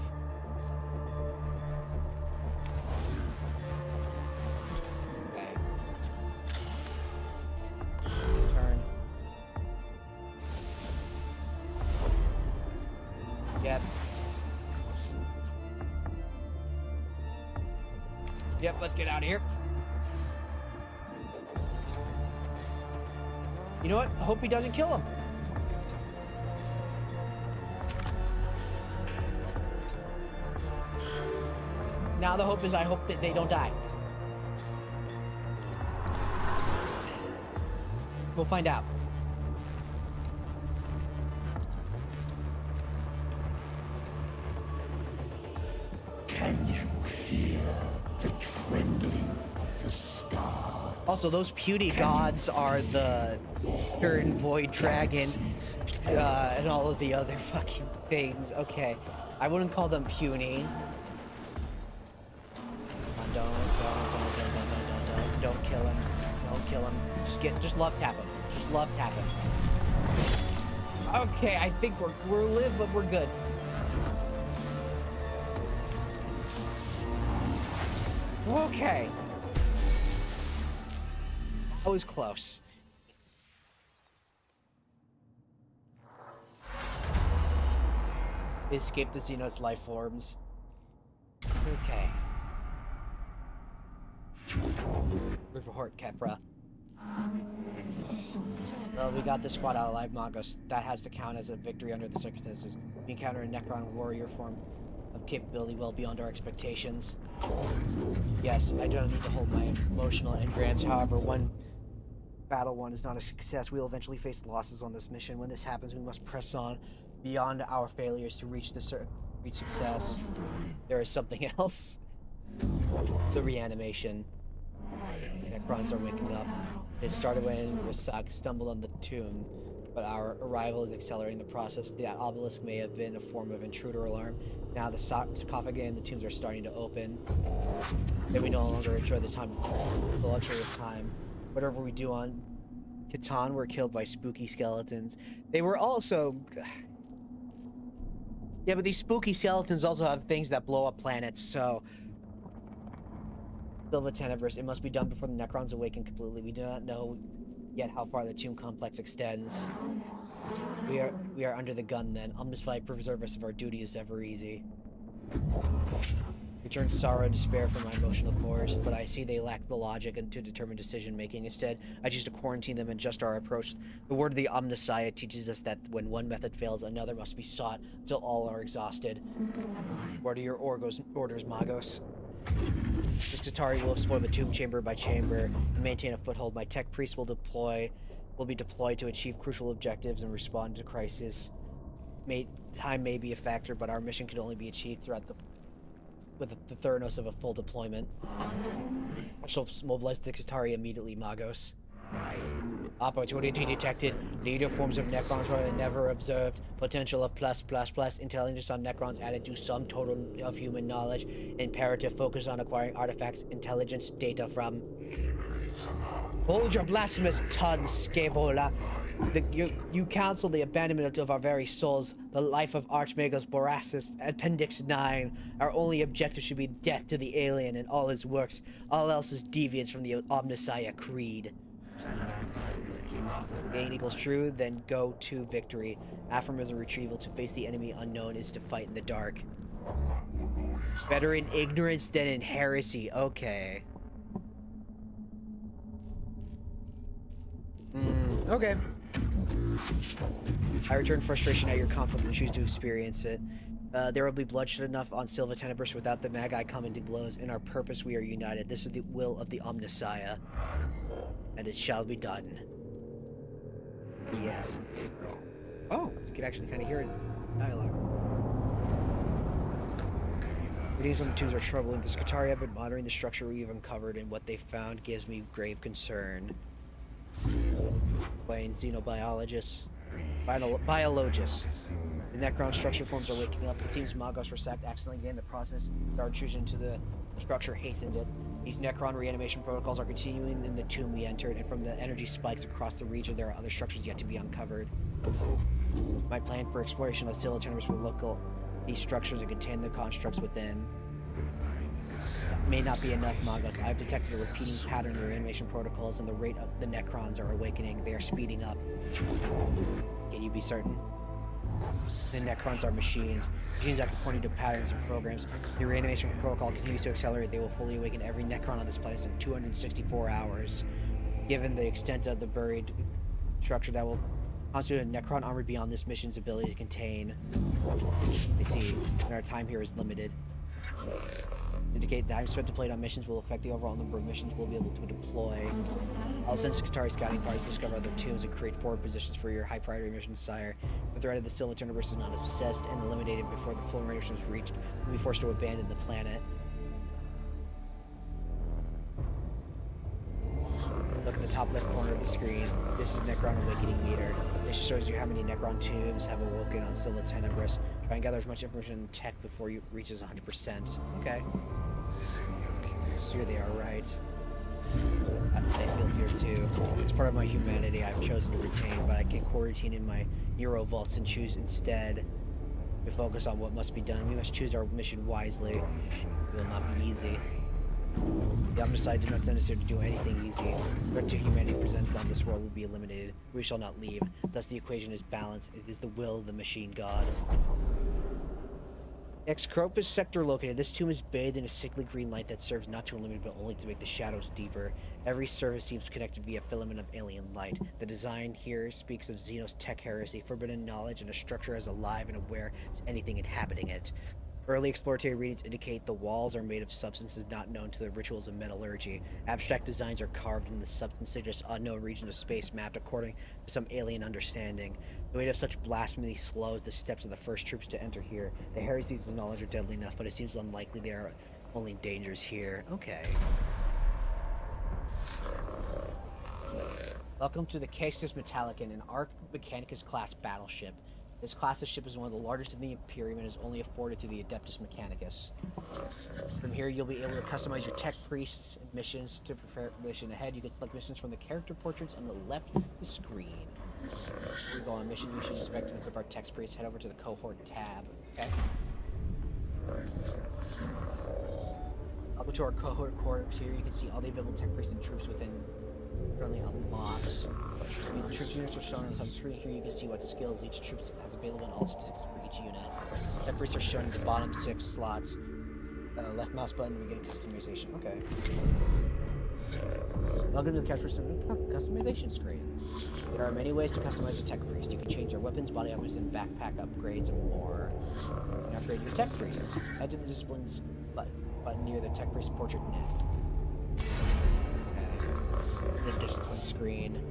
Okay. Turn. Yep. Yep, let's get out of here. You know what? I hope he doesn't kill him. Now the hope is I hope that they don't die. We'll find out. Can you hear the trembling of the sky? Also, those puny gods are the Current Void Dragon and all of the other fucking things. Okay, I wouldn't call them puny. Don't kill him. Don't kill him. Just love tap him. Just love tap him. Okay, I think we're live, but we're good. Okay. That was close. Escape the Xenos life forms. Okay. Report, Kepra. Well, we got this squad out alive, Magos. That has to count as a victory under the circumstances. We encountered a Necron warrior form of capability well beyond our expectations. Yes, I don't need to hold my emotional engrams. However, one battle one is not a success. We will eventually face losses on this mission. When this happens, we must press on beyond our failures to reach success. There is something else. The reanimation. Necrons are waking up. It started when Rasak stumbled on the tomb, but our arrival is accelerating the process. The obelisk may have been a form of intruder alarm. Now the sarcophagi and the tombs are starting to open. Then we no longer enjoy the luxury of time. Whatever we do on Catan, we're killed by spooky skeletons. They were also... Yeah, but these spooky skeletons also have things that blow up planets, so... Silva Tenebris, it must be done before the Necrons awaken completely. We do not know yet how far the tomb complex extends. We are under the gun then. Omnisfy preserve us if our duty is ever easy. Return sorrow and despair from my emotional cores, but I see they lack the logic and to determine decision making. Instead, I choose to quarantine them and adjust our approach. The word of the Omniscience teaches us that when one method fails, another must be sought until all are exhausted. What are your orders, Magos? This Qatari will explore the tomb chamber by chamber and maintain a foothold. My tech priest will deploy will be deployed to achieve crucial objectives and respond to crisis. Time may be a factor, but our mission can only be achieved with the thoroughness of a full deployment. I shall mobilize the Qatari immediately, Magos. Opportunity detected. Leader forms of Necrons were never observed. Potential of +++. Intelligence on Necrons added to sum total of human knowledge. Imperative focus on acquiring artifacts. Intelligence data from... Hold your blasphemous tongue, Scaevola. You counsel the abandonment of our very souls, the life of Archmagus Borasis, Appendix 9. Our only objective should be death to the alien and all his works. All else is deviance from the Omnissiah Creed. Gain equals true, then go to victory. Aphorism retrieval to face the enemy unknown is to fight in the dark. Better in ignorance than in heresy. Okay. Okay. I return frustration at your conflict and choose to experience it. There will be bloodshed enough on Silva Tenebris without the Magi coming to blows. In our purpose we are united. This is the will of the Omnissiah. And it shall be done. Yes. Oh, you can actually kind of hear it in dialogue. Readings on the tombs are troubling. The Skitarii have been monitoring the structure we've uncovered, and what they found gives me grave concern. By xenobiologists. Biologists. The Necron structure forms are waking up. It seems Magos were sacked accidentally again. The process of our intrusion into the structure hastened it. These Necron reanimation protocols are continuing in the tomb we entered, and from the energy spikes across the region, there are other structures yet to be uncovered. My plan for exploration of Silva Tenebris will look these structures and contain the constructs within. May not be enough, Magos. I've detected a repeating pattern in the reanimation protocols, and the rate of the Necrons are awakening. They are speeding up. Can you be certain? The Necrons are machines. Machines act according to patterns and programs. The reanimation protocol continues to accelerate. They will fully awaken every Necron on this planet in 264 hours. Given the extent of the buried structure that will constitute a Necron army beyond this mission's ability to contain. I see. And our time here is limited. Indicate the time spent deployed on missions will affect the overall number of missions we'll be able to deploy. I'll send Skitarii scouting parties to discover other tombs and create forward positions for your high priority missions, sire. The threat of the Silva Tenebris is not obsessed and eliminated before the full mission is reached. We'll be forced to abandon the planet. Look at the top left corner of the screen. This is Necron Awakening Meter. This shows you how many Necron tombs have awoken on Silva Tenebris. Try and gather as much information in tech before you reaches 100%. Okay. Here they are, right? I feel here too. It's part of my humanity I've chosen to retain, but I can quarantine in my Neuro vaults and choose instead to focus on what must be done. We must choose our mission wisely. It will not be easy. The Omnissiah did not send us here to do anything easy. The threat to humanity presented on this world will be eliminated. We shall not leave. Thus the equation is balanced. It is the will of the machine god. Excropus sector located. This tomb is bathed in a sickly green light that serves not to illuminate but only to make the shadows deeper. Every surface seems connected via filament of alien light. The design here speaks of Xenos tech heresy, forbidden knowledge, and a structure as alive and aware as anything inhabiting it. Early exploratory readings indicate the walls are made of substances not known to the rituals of metallurgy. Abstract designs are carved in the substantious unknown region of space mapped according to some alien understanding. The weight of such blasphemy slows the steps of the first troops to enter here. The heresies of knowledge are deadly enough, but it seems unlikely there are only dangers here. Okay. Welcome to the Caestus Metallicum, an Mechanicus class battleship. This class of ship is one of the largest in the Imperium and is only afforded to the Adeptus Mechanicus. From here, you'll be able to customize your tech priests and missions to prepare mission ahead. You can select missions from the character portraits on the left of the screen. Before we go on mission, we should inspect and equip our tech priests. Head over to the cohort tab. Okay. Up to our cohort quarters here, you can see all the available tech priests and troops within currently unlocked. The troop units are shown on the top of the screen. Here you can see what skills each troop has available and all statistics for each unit. Tech priests are shown in the bottom 6 slots. Left mouse button to begin customization. Okay. Welcome to the customization screen. There are many ways to customize a tech priest. You can change your weapons, body armors, and backpack upgrades and more. You can upgrade your tech priests. Head to the disciplines button near the tech priest portrait net. Okay. The discipline screen.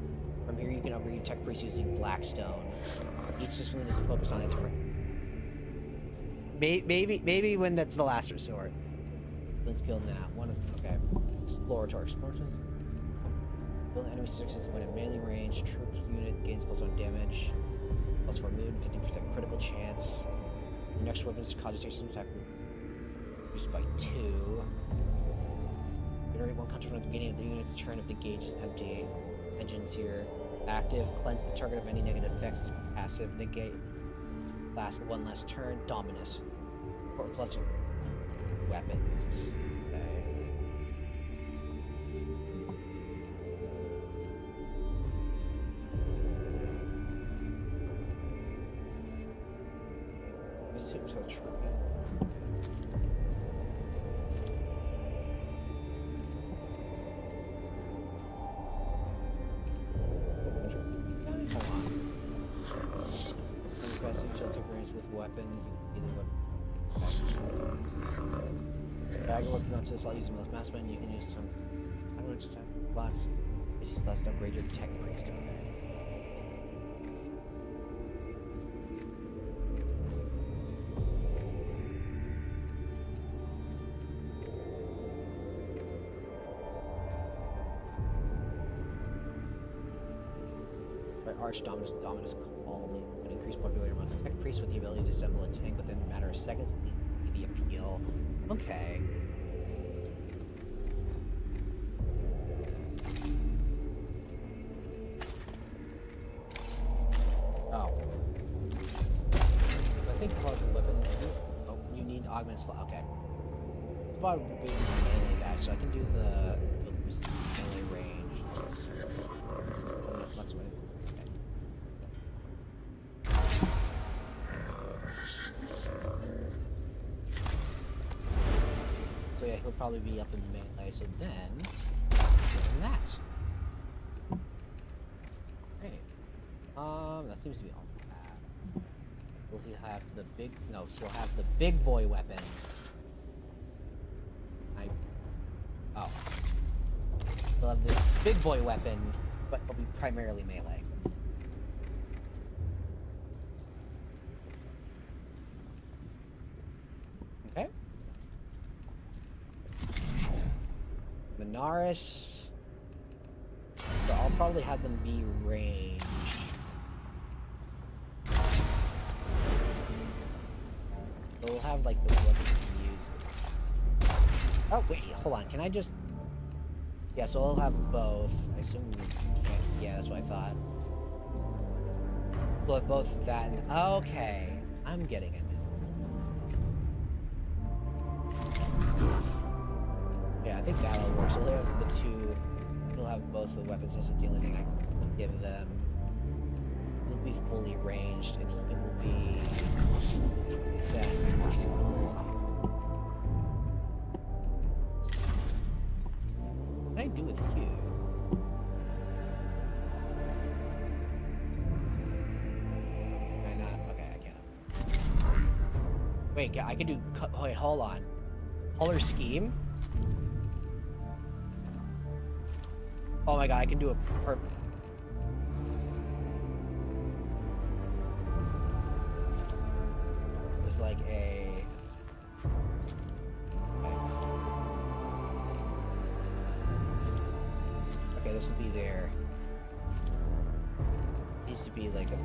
From here, you can upgrade tech priests using Blackstone. Each discipline is a focus on a different. Maybe when that's the last resort. Let's kill now. One of okay. Explorator. Build enemy successes when at melee range. Troop unit gains +1 damage. +4 moon, 50% critical chance. The next weapon's cogitation attack reduced by 2. Generate 1 contract at the beginning of the unit's turn if the gauge is empty. Engines here. Active. Cleanse the target of any negative effects. Passive. Negate. Last 1 last turn. Dominus. 4 plus weapons. Okay. Assume so true. To this, I'll use the most mass men. You can use some. I'm going to check lots. Basic slots to upgrade your tech priest. By Arch Dominus call an increased popularity amongst tech priests with the ability to assemble a tank within a matter of seconds. The appeal. Okay. Slot. Okay. Probably melee guy, so I can do the melee range. That's what. So yeah, he'll probably be up in melee. So then, that. Great. That seems to be all. Will he have the big... No, he'll have the big boy weapon. Oh. He'll have this big boy weapon, but it'll be primarily melee. Okay. Minaris. So I'll probably have them be ranged. We'll have like the weapons to use. Oh wait, hold on. Can I just? Yeah, so I'll have both. I assume we can't. Yeah, that's what I thought. We'll have both that and okay. I'm getting it. Yeah, I think that'll work. So they'll have the two. We'll have both the weapons. That's the only thing I can give them. He'll be fully ranged, and he will be. That. What can I do with you? Can I not? Okay, I can't. Wait, I can do. Wait, hold on. Color scheme? Oh my god, I can do a purple. Like a okay, this will be there. Needs to be like a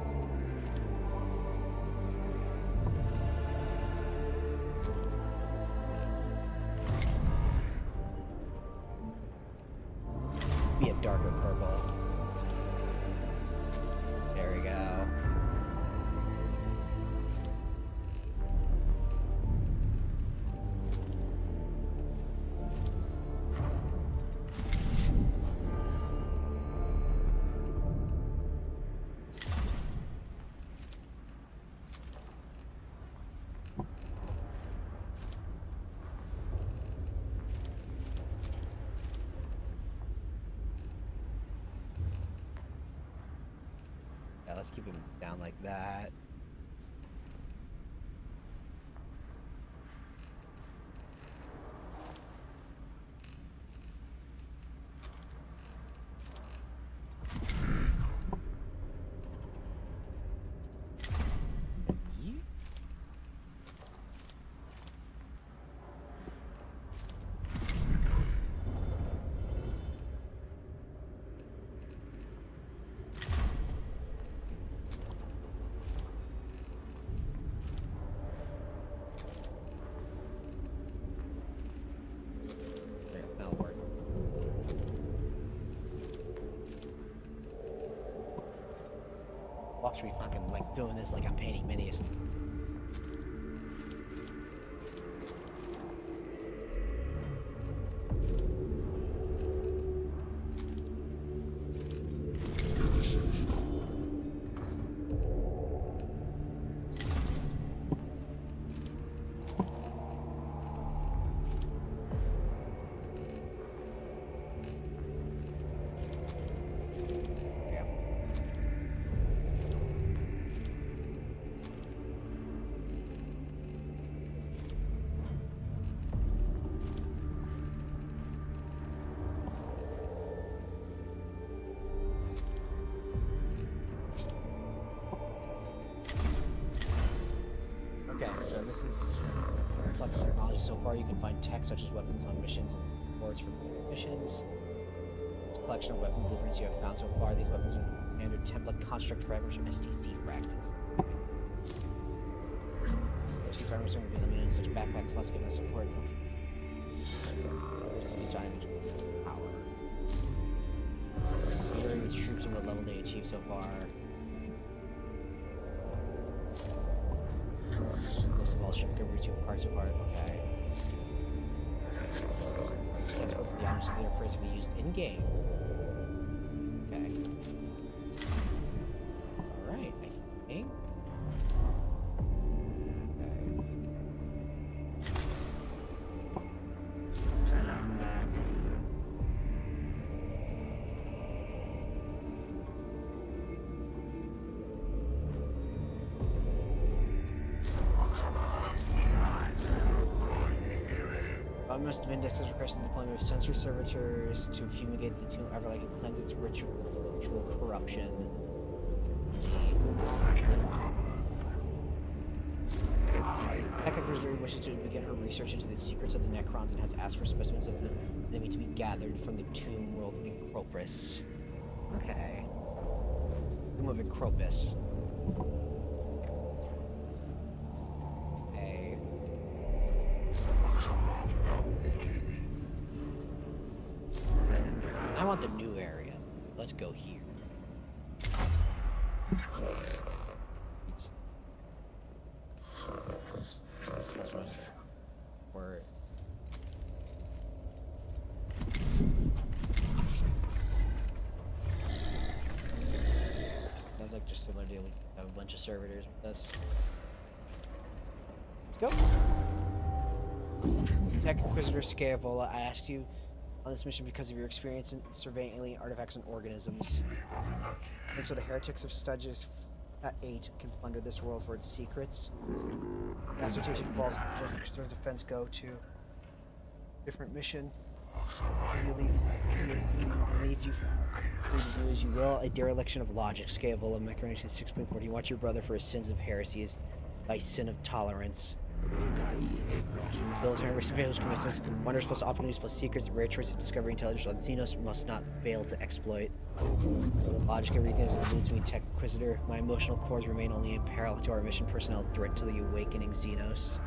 darker purple. There we go. Let's keep him down like that. Should be fucking like doing this like I'm painting minis. This is reflecting technology so far. You can find tech such as weapons on missions and reports from missions. It's a collection of weapon blueprints you have found so far. These weapons are standard template construct fragments or STC fragments. STC fragments are going to be limited in such backpack slots given the support. There's a giant power. Considering the troops and what level they achieve so far. Most of all, ships can reach 2 parts apart. Okay. Can't go for the options that are principally used in game. Okay. Alright, I think. Most of Index is requesting the deployment of sensor servitors to fumigate the tomb Everlight and cleanse its ritual corruption. Mechanicus wishes to begin her research into the secrets of the Necrons and has asked for specimens of the enemy to be gathered from the tomb world in Cropus. Okay. Tomb of Cropus. I want the new area. Let's go here. Or sounds like just similar deal. We have a bunch of servitors with us. Let's go. Tech Inquisitor Scaevola, I asked you on this mission because of your experience in surveying alien artifacts and organisms. And so the heretics of Studges at 8 can plunder this world for its secrets. The assertion involves defense go to different mission. You leave you free to do as you will. A dereliction of logic. Scaevola, Mechanicus 6.4. You watch your brother for his sins of heresy is thy sin of tolerance. Military surveillance commitments. Wonders plus opportunities plus secrets. Rare choice of discovery intelligence on Xenos must not fail to exploit. Logic everything is alludes me, Tech Inquisitor. My emotional cores remain only in parallel to our mission personnel threat to the awakening Xenos.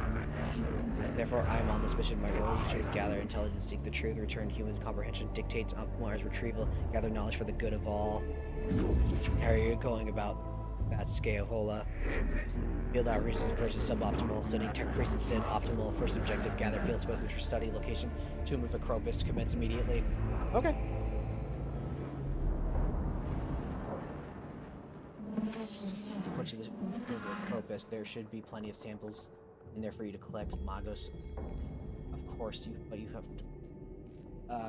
Therefore, I am on this mission. My role is to gather intelligence, seek the truth, return human comprehension, dictates Mars retrieval, gather knowledge for the good of all. How are you going about that, Scaevola? Field outreach is versus suboptimal. Sending tech priest instead optimal. First objective, gather field specimens for study. Location, Tomb of Acropus. Commence immediately. Okay. Approach to the Tomb of Acropus. There should be plenty of samples in there for you to collect. Magos, of course, but you have to.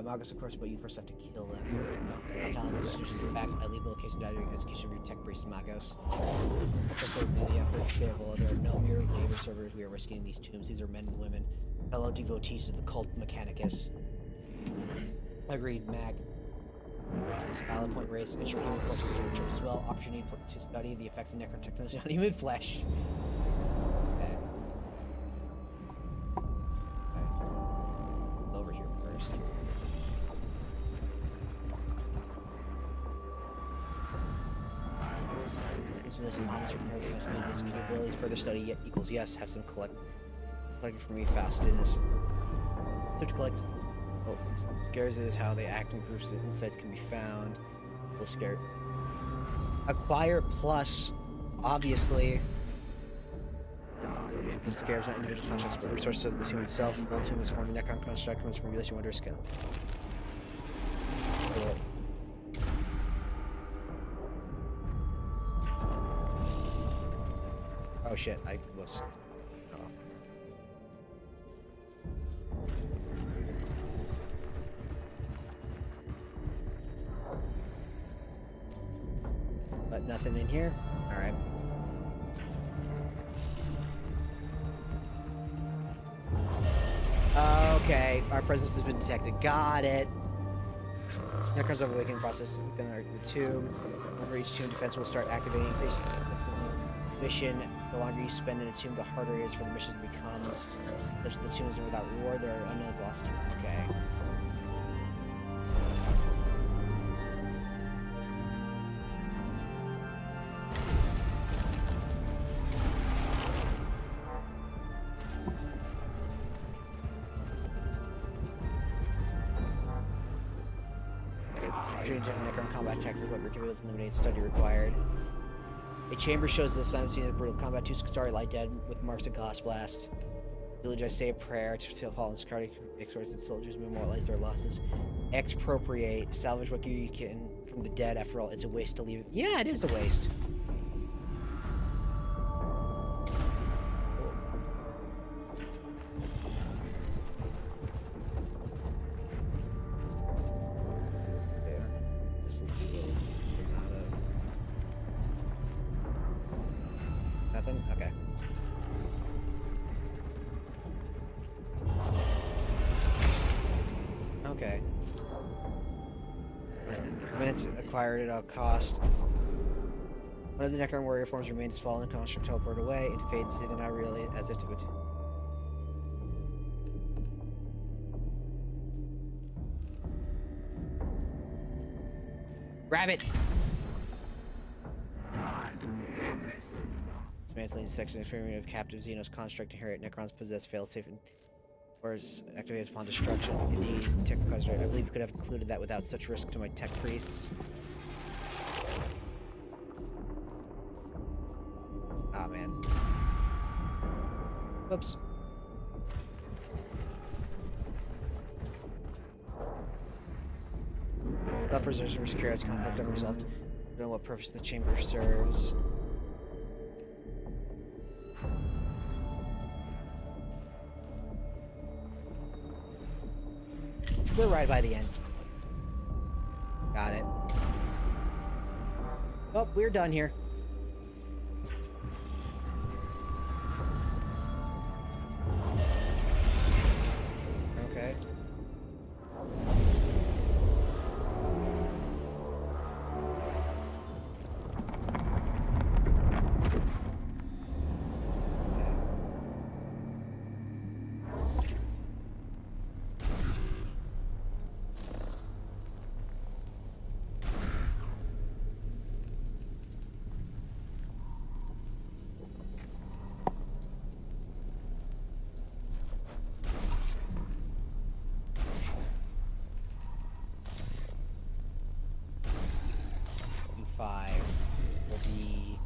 Magos, of course, but you first have to kill them. My talents, decisions, in fact, I leave the location data during execution of your tech priest, Magos. Just like the effort Scaevola, there are no mere labor servers we are rescuing in these tombs. These are men and women, fellow devotees of the cult Mechanicus. Agreed, Mag. Valid point raised. Ensure human corpses are returned as well. Opportunity to study the effects of necrotechnology on human flesh. Okay. Over here first. Some moments repair defense maintenance capabilities. Further study yet equals yes. Have some collected for me fastness. Search collect. Oh, scares is how they act in groups. Insights can be found. Will scare. Acquire plus Obviously. The scares not individual constructs, but resources of the tomb itself. The whole tomb is formed a Necron construct, comes from regulation under skin. Oh shit, I was. Oh. But nothing in here? Alright. Okay, our presence has been detected. Got it. Necrons of awakening process within the tomb. Whenever each tomb defense will start activating increased mission. The longer you spend in a tomb, the harder it is for the mission becomes. The tomb is without reward. There are unknowns lost. Okay. Necron combat tactical equipment capabilities eliminated study required. A chamber shows the sun scene of brutal combat. 2 lie dead with marks of Goss Blast. Village, I say a prayer to fallen scarred exorts and soldiers memorialize their losses. Expropriate. Salvage what you can from the dead. After all, it's a waste to leave it. Yeah, it is a waste. Nothing? Okay. Okay. Events acquired at all cost. One of the Necron warrior forms remains fallen, construct teleport away, it fades in and out really as if it would. Grab it! Dismantling the section experiment of captive Xenos construct inherit Necrons possess failsafe and or is activated upon destruction. Indeed, tech construct. I believe you could have concluded that without such risk to my tech priests. Ah man. Oops. Without preserves for security conflict unresolved. I don't know what purpose the chamber serves. We're right by the end. Got it. Well, we're done here. Okay. Will be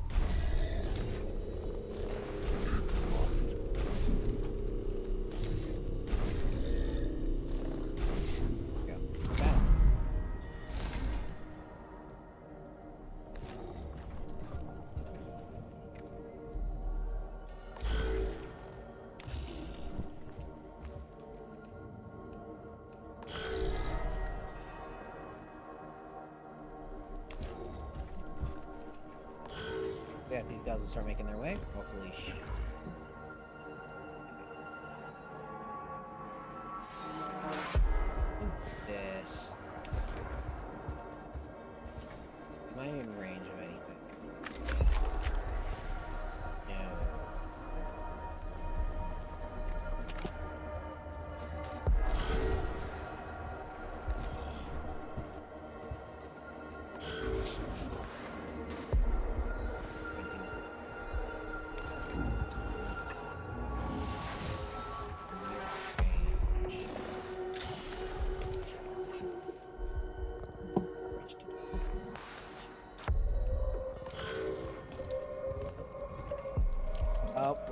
yeah, these guys will start making their way. Hopefully. This. Am I in range of anything? No.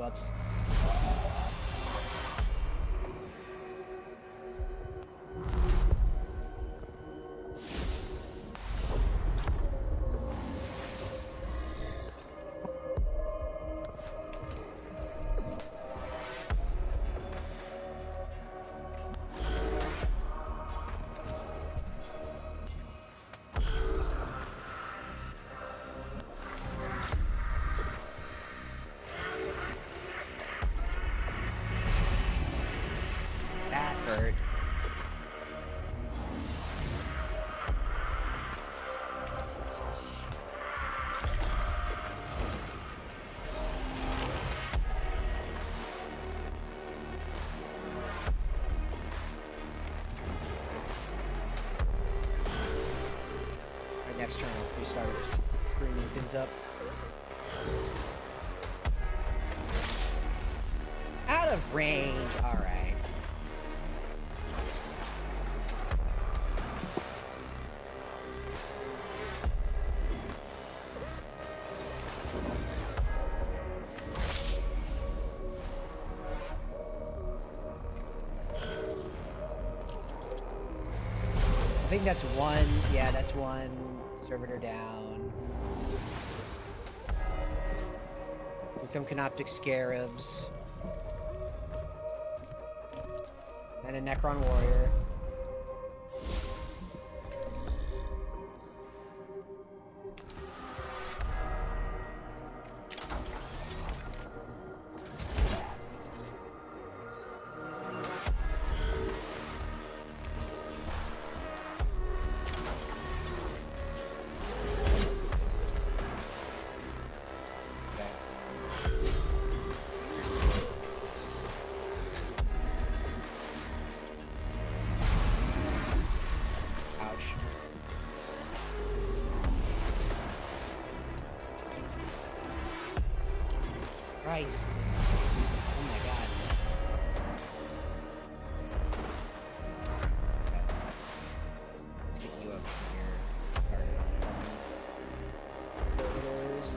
Whoops. That hurt. Our next turn, we start screwing these things up. Out of range, alright. I think that's one. Yeah, that's one servitor down. Become canoptic scarabs. And a Necron warrior. Christ. Oh my god. Okay. Let's get you up here. Filters.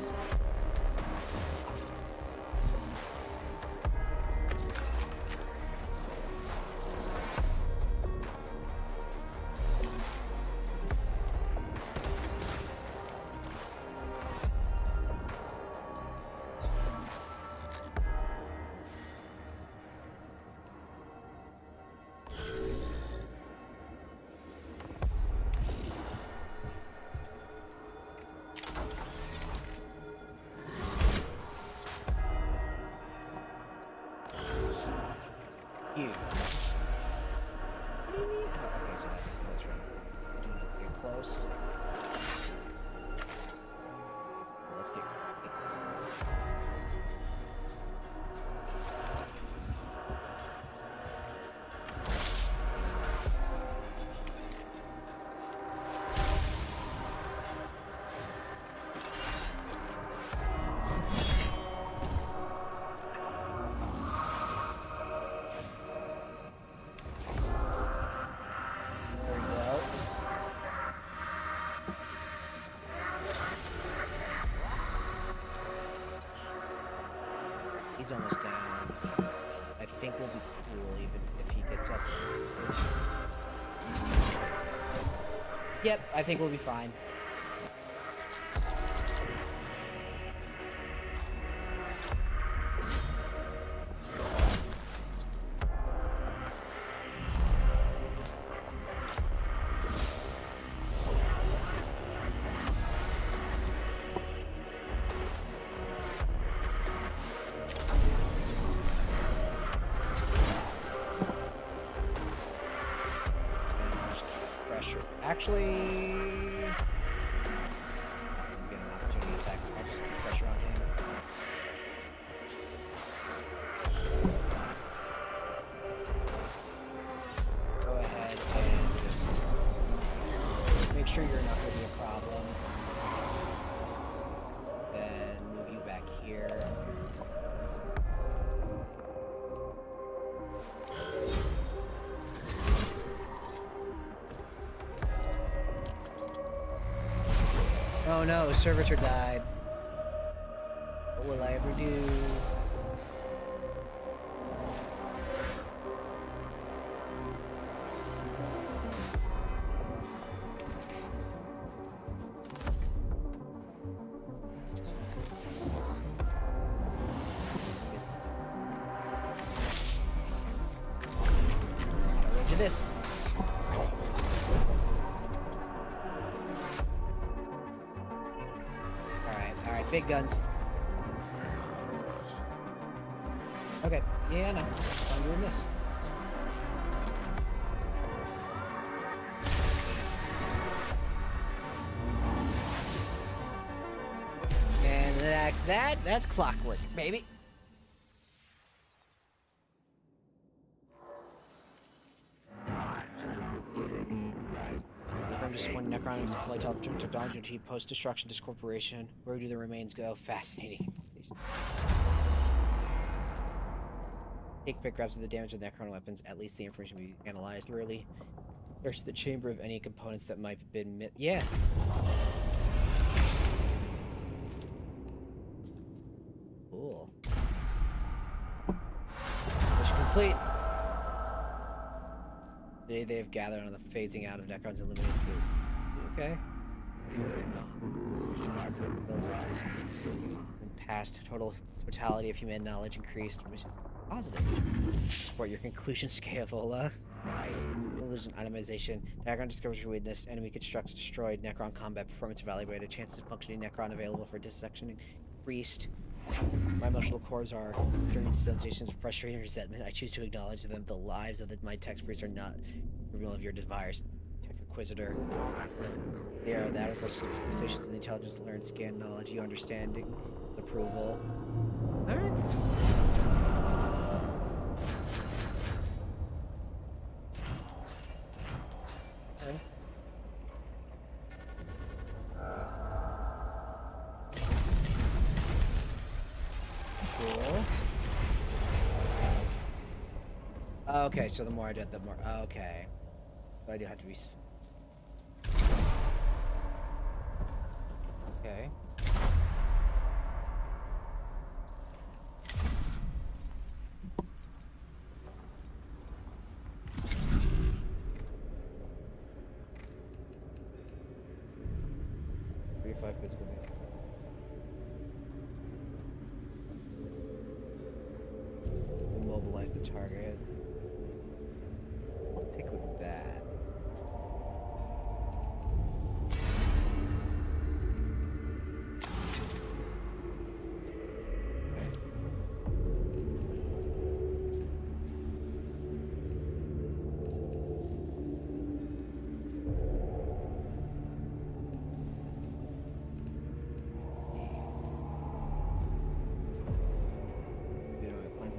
You. What do you mean? Oh, okay, so that's a close range. You're close. Well, let's get He's almost down. I think we'll be cool even if he gets up. Yep, I think we'll be fine. Actually, get an opportunity attack. I'll just put pressure on him. Go ahead and just make sure you're not going to be a problem. Then move you back here. Oh no, servitor died. What will I ever do? this. Alright, big guns. Okay, yeah, no. I'm doing this. And that's clockwork, baby. I'm just one Necron is deployed technology to achieve post-destruction discorporation. Where do the remains go? Fascinating. Take pickups of the damage of Necron weapons. At least the information will be analyzed thoroughly. Search the chamber of any components that might have been yeah. Cool. Mission complete. Today they have gathered on the phasing out of Necrons eliminates the... Okay. In past, totality of human knowledge increased. Positive. Support your conclusion, Scaevola. Illusion itemization. Necron discovers your weakness. Enemy constructs destroyed. Necron combat performance evaluated. Chances of functioning Necron available for dissection increased. My emotional cores are during sensations of frustration and resentment. I choose to acknowledge them. The lives of my text priests are not the real of your desires. Tech Inquisitor. They are the outer conversations and intelligence, learn, scan, knowledge, you understanding, approval. Alright. Okay. Cool. Okay, so the more I did, the more... Okay. So I do have to be... Okay. Physical damage. Immobilize the target. I'll take with that.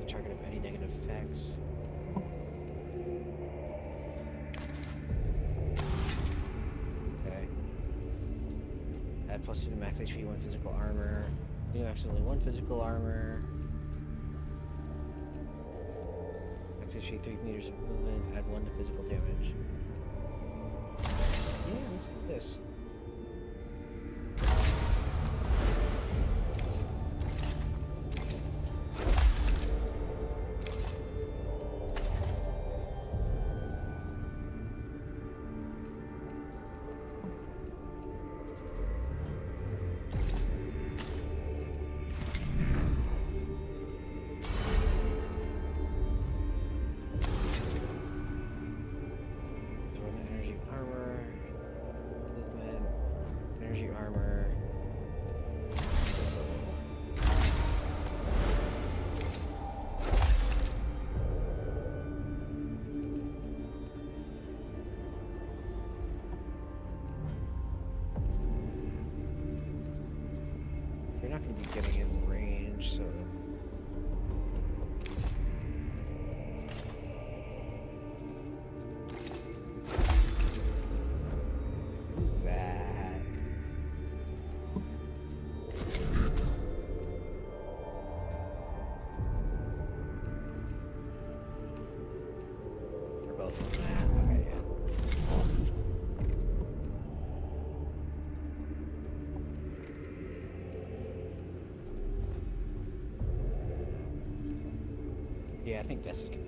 Target of any negative effects. Okay. Add plus 2 to max HP, 1 physical armor. New actually 1 physical armor. Max HP, 3 meters of movement. Add 1 to physical damage. Yeah, let's do this. You're not going to be getting in range, so... that. We're both on that. Okay, yeah. Yeah, I think this is gonna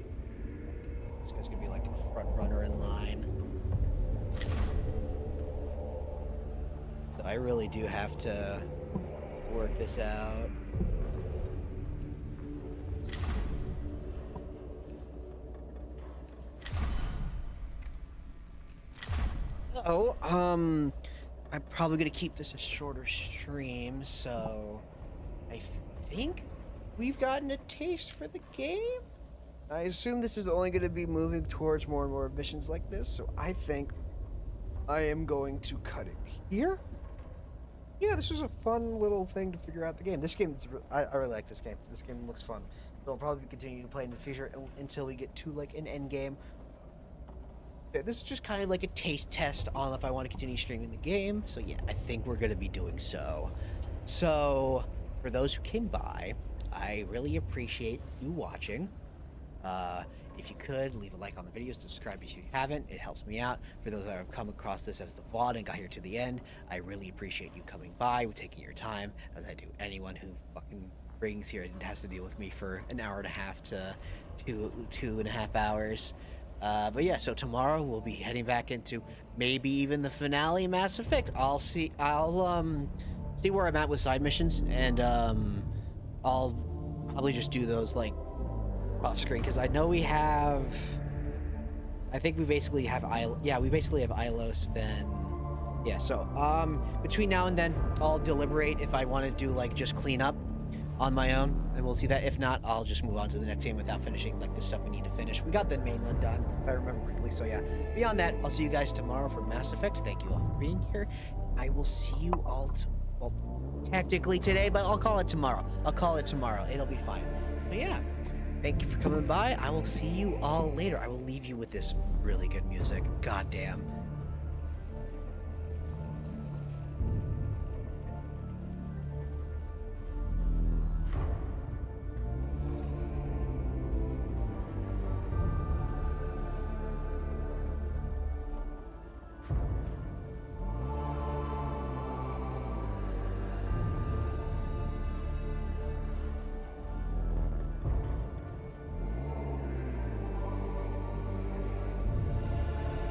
be like a front runner in line. So I really do have to work this out. So, I'm probably gonna keep this a shorter stream, so I think we've gotten a taste for the game. I assume this is only gonna be moving towards more and more missions like this, so I think I am going to cut it here. Yeah, this was a fun little thing to figure out the game. This game, I really like this game. This game looks fun. So I'll probably continue to play in the future until we get to like an end game. Yeah, this is just kind of like a taste test on if I want to continue streaming the game. So yeah, I think we're going to be doing so. So for those who came by, I really appreciate you watching. If you could, leave a like on the video, subscribe if you haven't. It helps me out. For those that have come across this as the VOD and got here to the end, I really appreciate you coming by, taking your time, as I do anyone who fucking brings here and has to deal with me for an hour and a half to 2.5 hours. But yeah, so tomorrow we'll be heading back into maybe even the finale of Mass Effect. I'll see where I'm at with side missions, and I'll probably just do those like off screen, because I know we have, I think we basically have Ilos. Then yeah, so between now and then I'll deliberate if I want to do like just clean up on my own, and we'll see that. If not, I'll just move on to the next game without finishing like the stuff we need to finish. We got the main one done, if I remember correctly. So yeah, beyond that, I'll see you guys tomorrow for Mass Effect. Thank you all for being here. I will see you all well, technically today, but I'll call it tomorrow. It'll be fine. But yeah, thank you for coming by. I will see you all later. I will leave you with this really good music. Goddamn.